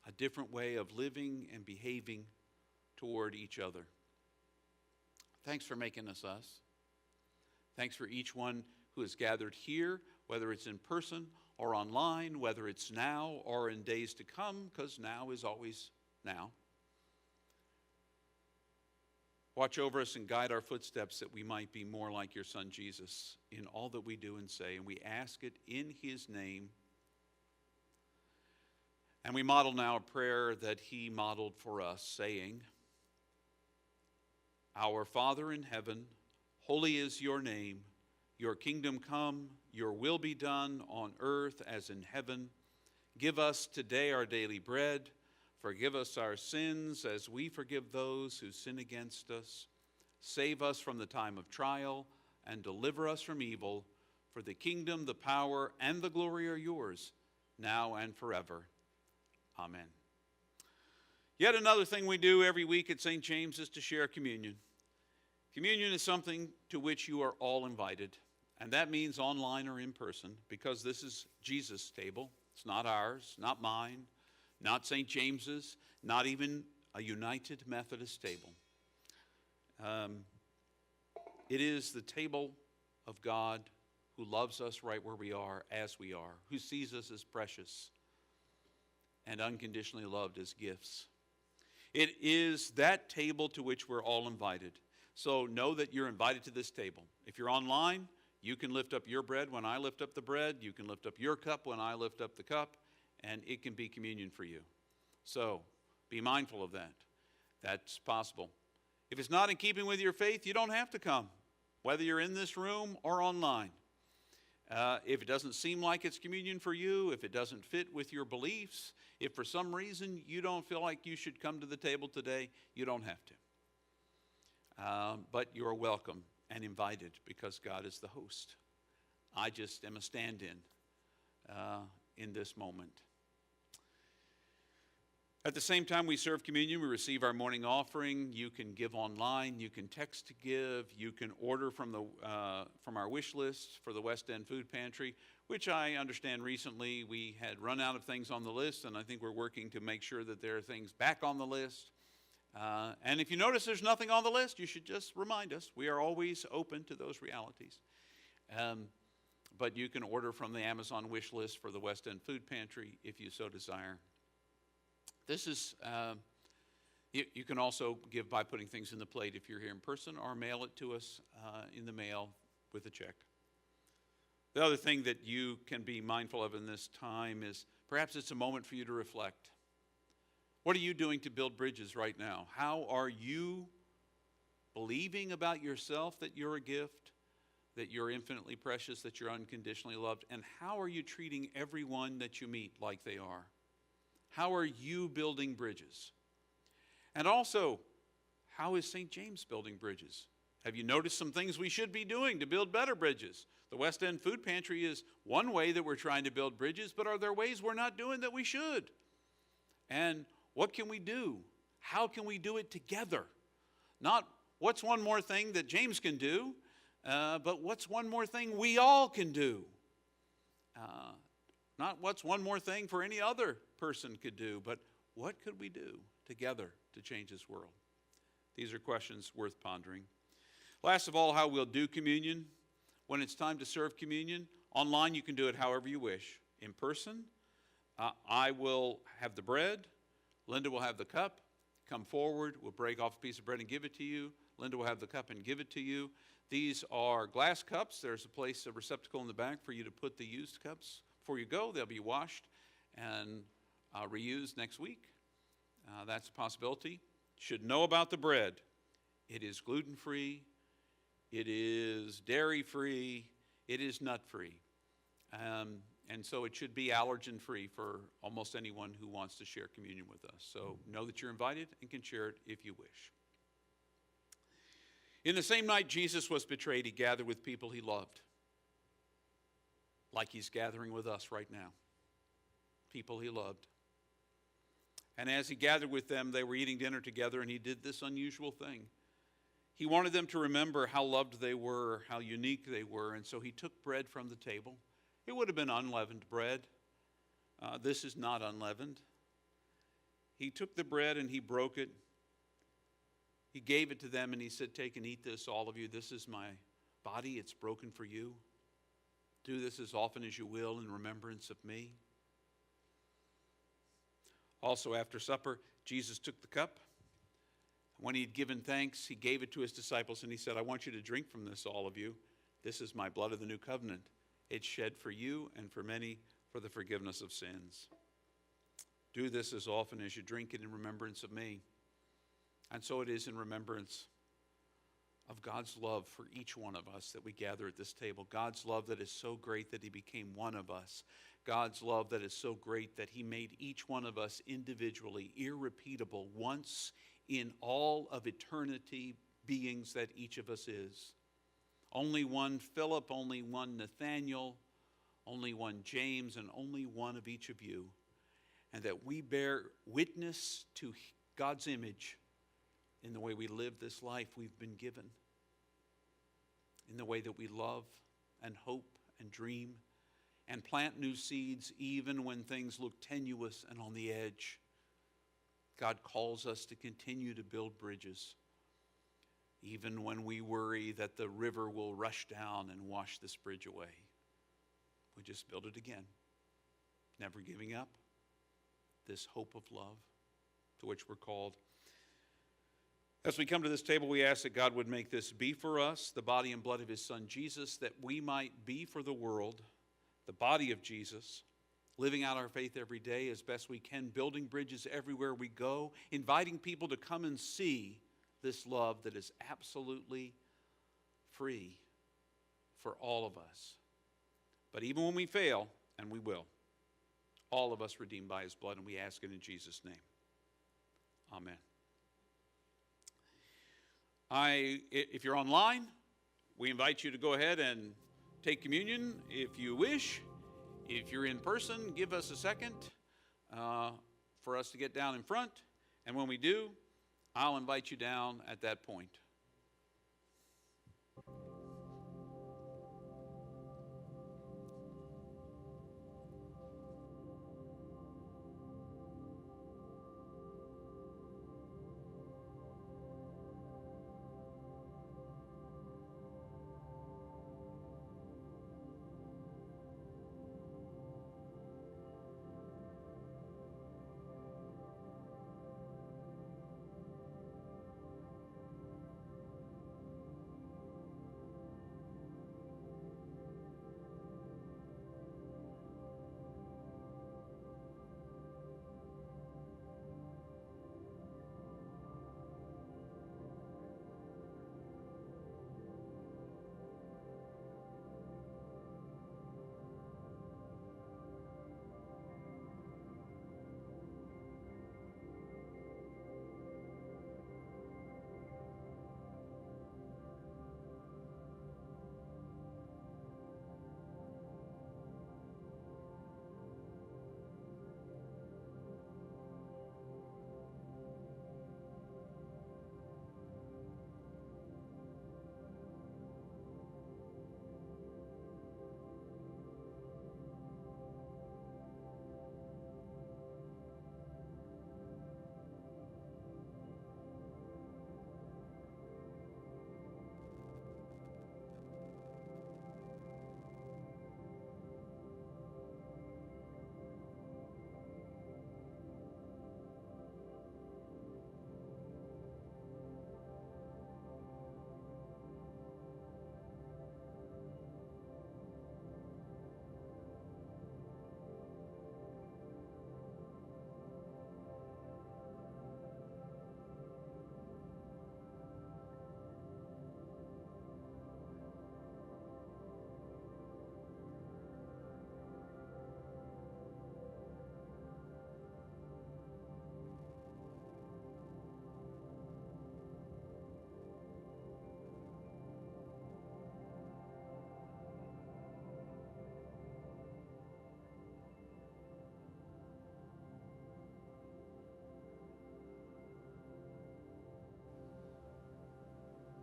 a different way of living and behaving toward each other. Thanks for making us us. Thanks for each one who is gathered here, whether it's in person or online, whether it's now or in days to come, because now is always now. Watch over us and guide our footsteps that we might be more like your Son Jesus in all that we do and say. And we ask it in his name. And we model now a prayer that he modeled for us, saying, Our Father in heaven, holy is your name. Your kingdom come, your will be done on earth as in heaven. Give us today our daily bread. Forgive us our sins as we forgive those who sin against us. Save us from the time of trial and deliver us from evil. For the kingdom, the power, and the glory are yours, now and forever. Amen. Yet another thing we do every week at St. James is to share communion. Communion is something to which you are all invited. And that means online or in person, because this is Jesus' table. It's not ours, not mine, not St. James's, not even a United Methodist table. It is the table of God who loves us right where we are, as we are, who sees us as precious and unconditionally loved as gifts. It is that table to which we're all invited. So know that you're invited to this table. If you're online, you can lift up your bread when I lift up the bread. You can lift up your cup when I lift up the cup. And it can be communion for you. So be mindful of that. That's possible. If it's not in keeping with your faith, you don't have to come, whether you're in this room or online. If it doesn't seem like it's communion for you, if it doesn't fit with your beliefs, if for some reason you don't feel like you should come to the table today, you don't have to. But you're welcome and invited because God is the host. I just am a stand-in in this moment. At the same time we serve communion, we receive our morning offering. You can give online. You can text to give. You can order from our wish list for the West End Food Pantry, which I understand recently we had run out of things on the list, and I think we're working to make sure that there are things back on the list. And if you notice there's nothing on the list, you should just remind us. We are always open to those realities. But you can order from the Amazon wish list for the West End Food Pantry if you so desire. This is, you can also give by putting things in the plate if you're here in person, or mail it to us in the mail with a check. The other thing that you can be mindful of in this time is perhaps it's a moment for you to reflect. What are you doing to build bridges right now? How are you believing about yourself that you're a gift, that you're infinitely precious, that you're unconditionally loved? And how are you treating everyone that you meet like they are? How are you building bridges? And also, how is St. James building bridges? Have you noticed some things we should be doing to build better bridges? The West End Food Pantry is one way that we're trying to build bridges, but are there ways we're not doing that we should? And what can we do? How can we do it together? Not what's one more thing that James can do, but what's one more thing we all can do? Not what's one more thing for any other person could do, but what could we do together to change this world? These are questions worth pondering. Last of all, how we'll do communion. When it's time to serve communion, online you can do it however you wish. In person, I will have the bread. Linda will have the cup. Come forward. We'll break off a piece of bread and give it to you. Linda will have the cup and give it to you. These are glass cups. There's a receptacle in the back for you to put the used cups. Before you go, they'll be washed and reused next week. That's a possibility. Should know about the bread. It is gluten-free. It is dairy-free. It is nut-free. And so it should be allergen-free for almost anyone who wants to share communion with us. So know that you're invited and can share it if you wish. In the same night Jesus was betrayed, he gathered with people he loved, like he's gathering with us right now, people he loved. And as he gathered with them, they were eating dinner together, and he did this unusual thing. He wanted them to remember how loved they were, how unique they were, and so he took bread from the table. It would have been unleavened bread. This is not unleavened. He took the bread and he broke it. He gave it to them and he said, "Take and eat this, all of you. This is my body. It's broken for you. Do this as often as you will in remembrance of me." Also, after supper, Jesus took the cup. When he had given thanks, he gave it to his disciples and he said, "I want you to drink from this, all of you. This is my blood of the new covenant. It's shed for you and for many for the forgiveness of sins. Do this as often as you drink it in remembrance of me." And so it is in remembrance of God's love for each one of us that we gather at this table. God's love that is so great that he became one of us. God's love that is so great that he made each one of us individually, irrepeatable, once in all of eternity beings that each of us is. Only one Philip, only one Nathanael, only one James, and only one of each of you. And that we bear witness to God's image in the way we live this life we've been given, in the way that we love and hope and dream and plant new seeds even when things look tenuous and on the edge. God calls us to continue to build bridges, even when we worry that the river will rush down and wash this bridge away. We just build it again, never giving up this hope of love to which we're called. As we come to this table, we ask that God would make this be for us the body and blood of his Son Jesus, that we might be for the world the body of Jesus, living out our faith every day as best we can, building bridges everywhere we go, inviting people to come and see this love that is absolutely free for all of us. But even when we fail, and we will, all of us redeemed by his blood, and we ask it in Jesus' name. Amen. If you're online, we invite you to go ahead and take communion if you wish. If you're in person, give us a second for us to get down in front. And when we do, I'll invite you down at that point.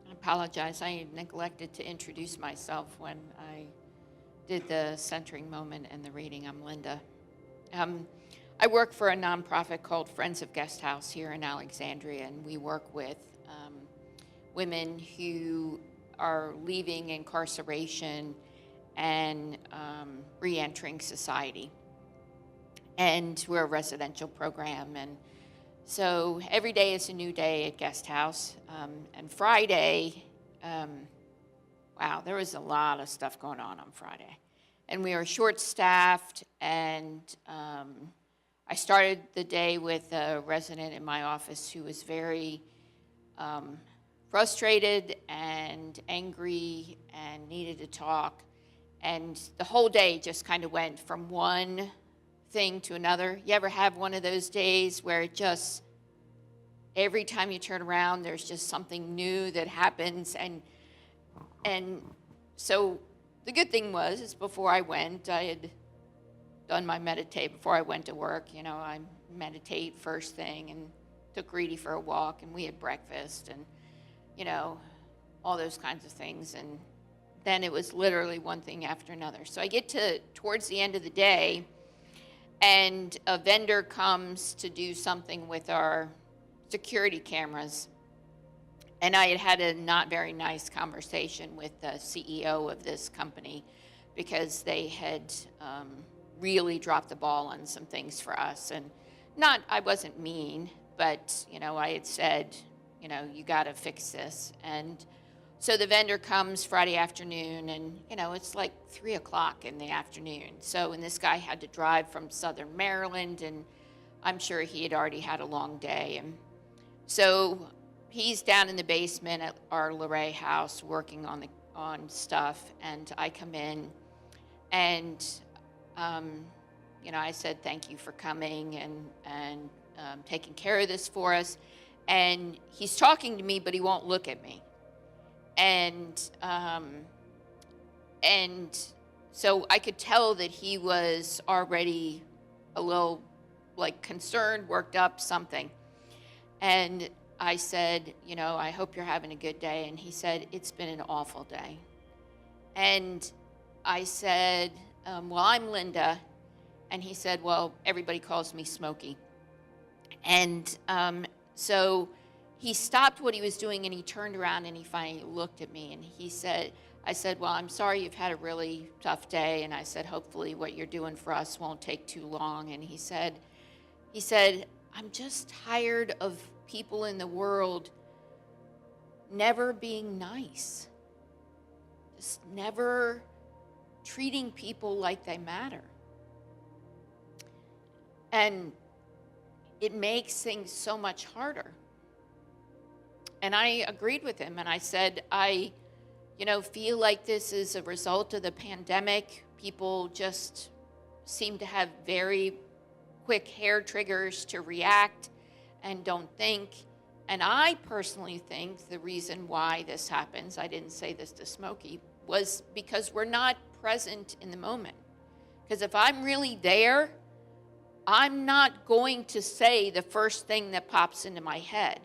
I apologize. I neglected to introduce myself when I did the centering moment and the reading. I'm Linda. I work for a nonprofit called Friends of Guest House here in Alexandria, and we work with women who are leaving incarceration and re-entering society. And we're a residential program, and so every day is a new day at Guest House. And Friday, wow, there was a lot of stuff going on Friday. And we were short-staffed, and I started the day with a resident in my office who was very frustrated and angry and needed to talk. And the whole day just kind of went from one thing to another. You ever have one of those days where it just, every time you turn around, there's just something new that happens? And so the good thing is before I went, I had done my meditate before I went to work. You know, I meditate first thing and took Reedy for a walk, and we had breakfast and, you know, all those kinds of things. And then it was literally one thing after another. So I get to towards the end of the day, and a vendor comes to do something with our security cameras. And I had had a not very nice conversation with the CEO of this company because they had really dropped the ball on some things for us. And I wasn't mean, but, you know, I had said, you know, you got to fix this. And so the vendor comes Friday afternoon, and, you know, it's like 3 o'clock in the afternoon. So, and this guy had to drive from Southern Maryland, and I'm sure he had already had a long day. And so he's down in the basement at our Luray house working on stuff, and I come in, and you know, I said thank you for coming and taking care of this for us. And he's talking to me, but he won't look at me. And so I could tell that he was already a little like concerned, worked up, something. And I said, you know, I hope you're having a good day. And he said, it's been an awful day. And I said, well, I'm Linda. And he said, well, everybody calls me Smokey. And so he stopped what he was doing, and he turned around, and he finally looked at me, and he said, I said, well, I'm sorry you've had a really tough day. And I said, hopefully what you're doing for us won't take too long. And he said, I'm just tired of people in the world never being nice, just never treating people like they matter. And it makes things so much harder. And I agreed with him, and I said, I feel like this is a result of the pandemic. People just seem to have very quick hair triggers to react and don't think. And I personally think the reason why this happens, I didn't say this to Smokey, was because we're not present in the moment. Because if I'm really there, I'm not going to say the first thing that pops into my head.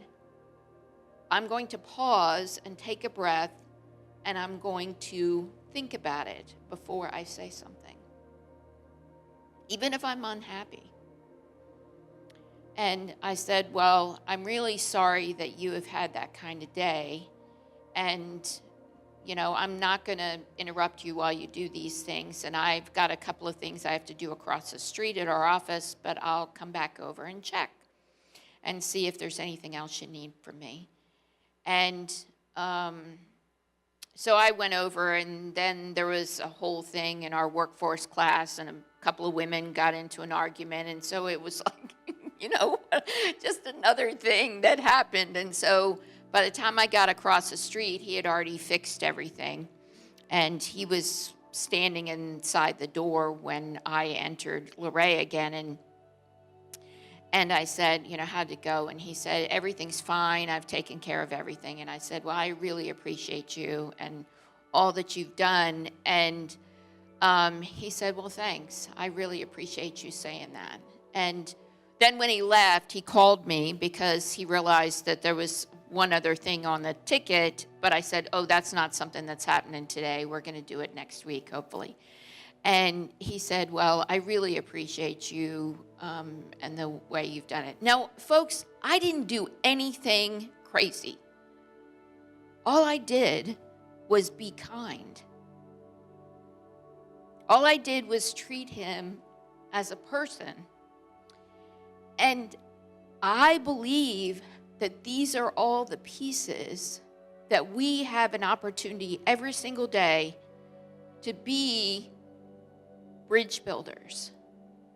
I'm going to pause and take a breath, and I'm going to think about it before I say something, even if I'm unhappy. And I said, well, I'm really sorry that you have had that kind of day, and I'm not going to interrupt you while you do these things, and I've got a couple of things I have to do across the street at our office, but I'll come back over and check and see if there's anything else you need from me. And so I went over, and then there was a whole thing in our workforce class, and a couple of women got into an argument, and so it was like, just another thing that happened. And so by the time I got across the street, he had already fixed everything, and he was standing inside the door when I entered Luray again, and I said, how'd it go? And he said, everything's fine. I've taken care of everything. And I said, well, I really appreciate you and all that you've done. And he said, well, thanks. I really appreciate you saying that. And then when he left, he called me because he realized that there was one other thing on the ticket. But I said, oh, that's not something that's happening today. We're going to do it next week, hopefully. And he said, well, I really appreciate you and the way you've done it. Now, folks, I didn't do anything crazy. All I did was be kind. All I did was treat him as a person. And I believe that these are all the pieces that we have an opportunity every single day to be bridge builders,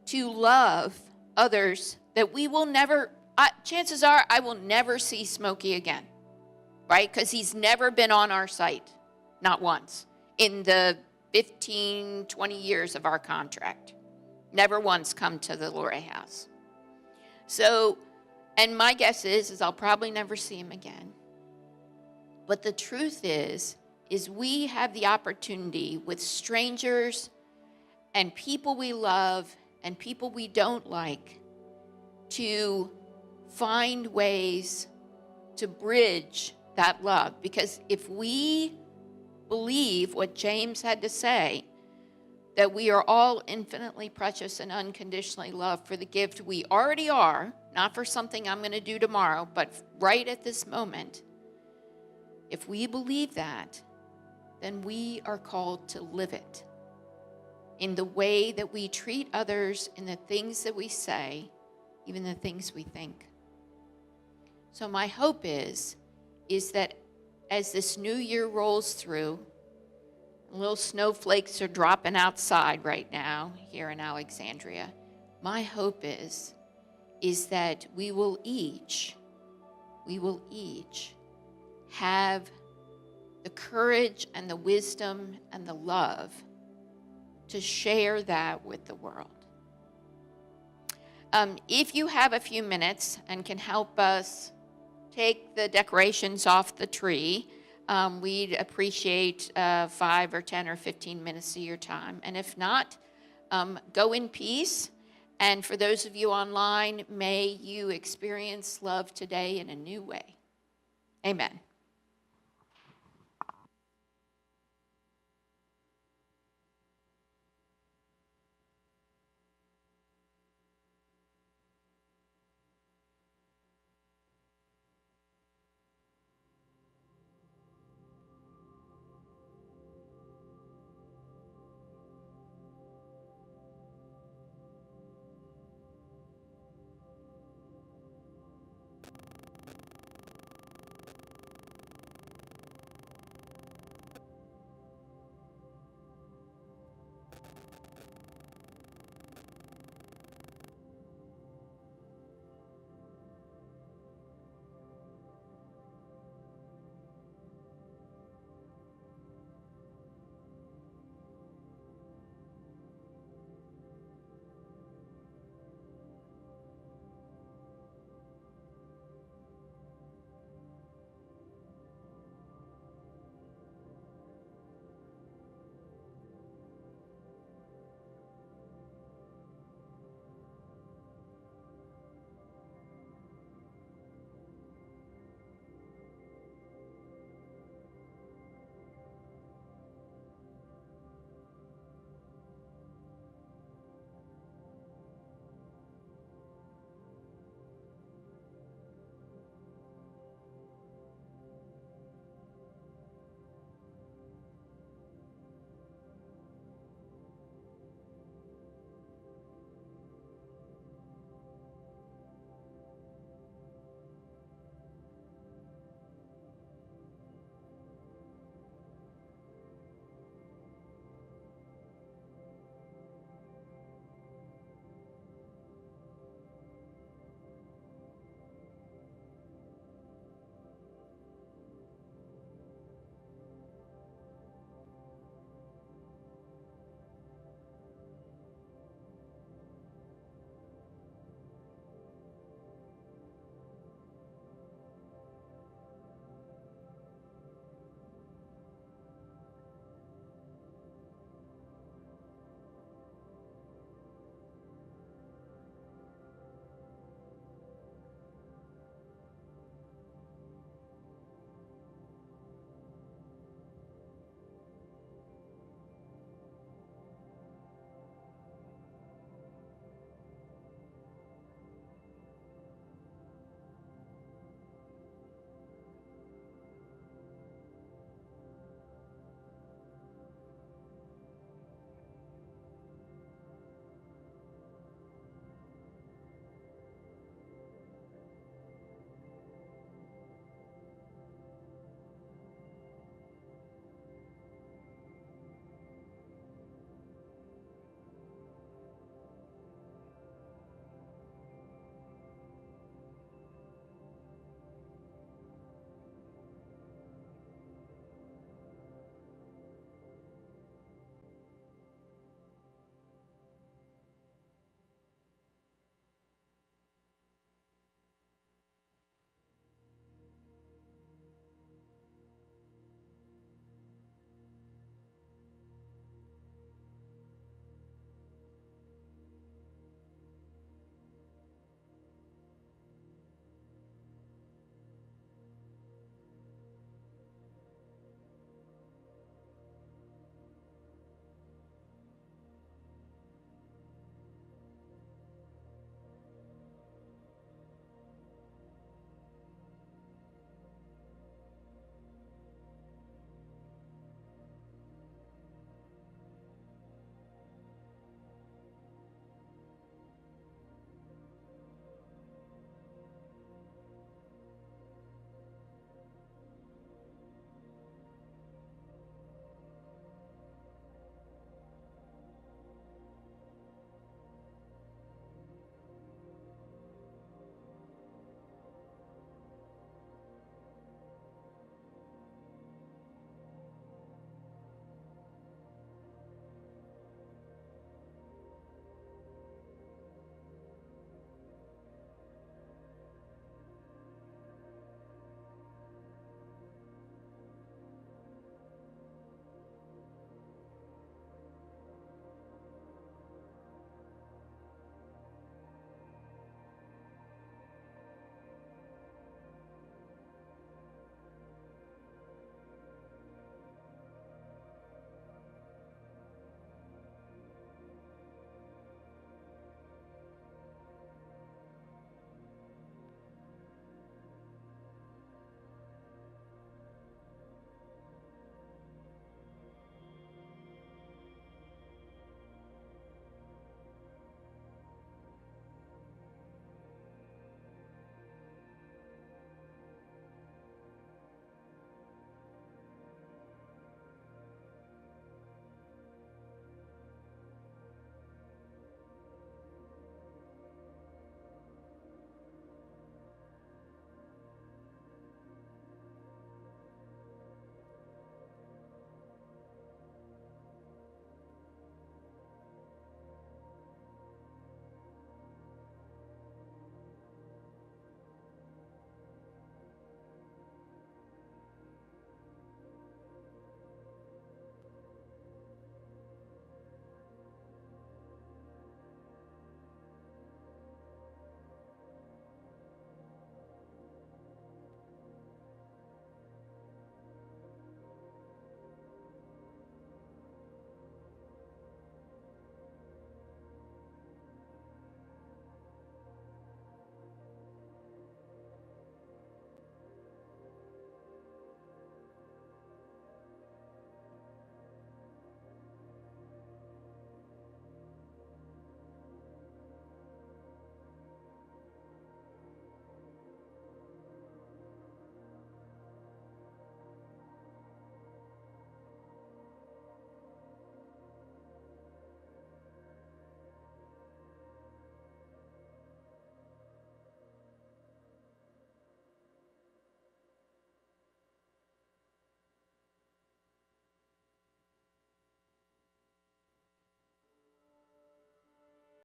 to love others that we will never, chances are I will never see Smokey again, right? Because he's never been on our site, not once, in the 15, 20 years of our contract. Never once come to the Luray house. So, and my guess is I'll probably never see him again. But the truth is we have the opportunity with strangers and people we love and people we don't like to find ways to bridge that love. Because if we believe what James had to say, that we are all infinitely precious and unconditionally loved for the gift we already are, not for something I'm going to do tomorrow, but right at this moment, if we believe that, then we are called to live it in the way that we treat others, in the things that we say, even the things we think. So my hope is that as this new year rolls through, little snowflakes are dropping outside right now here in Alexandria. My hope is that we will each have the courage and the wisdom and the love to share that with the world. If you have a few minutes and can help us take the decorations off the tree, we'd appreciate 5 or 10 or 15 minutes of your time. And if not, go in peace. And for those of you online, may you experience love today in a new way. Amen.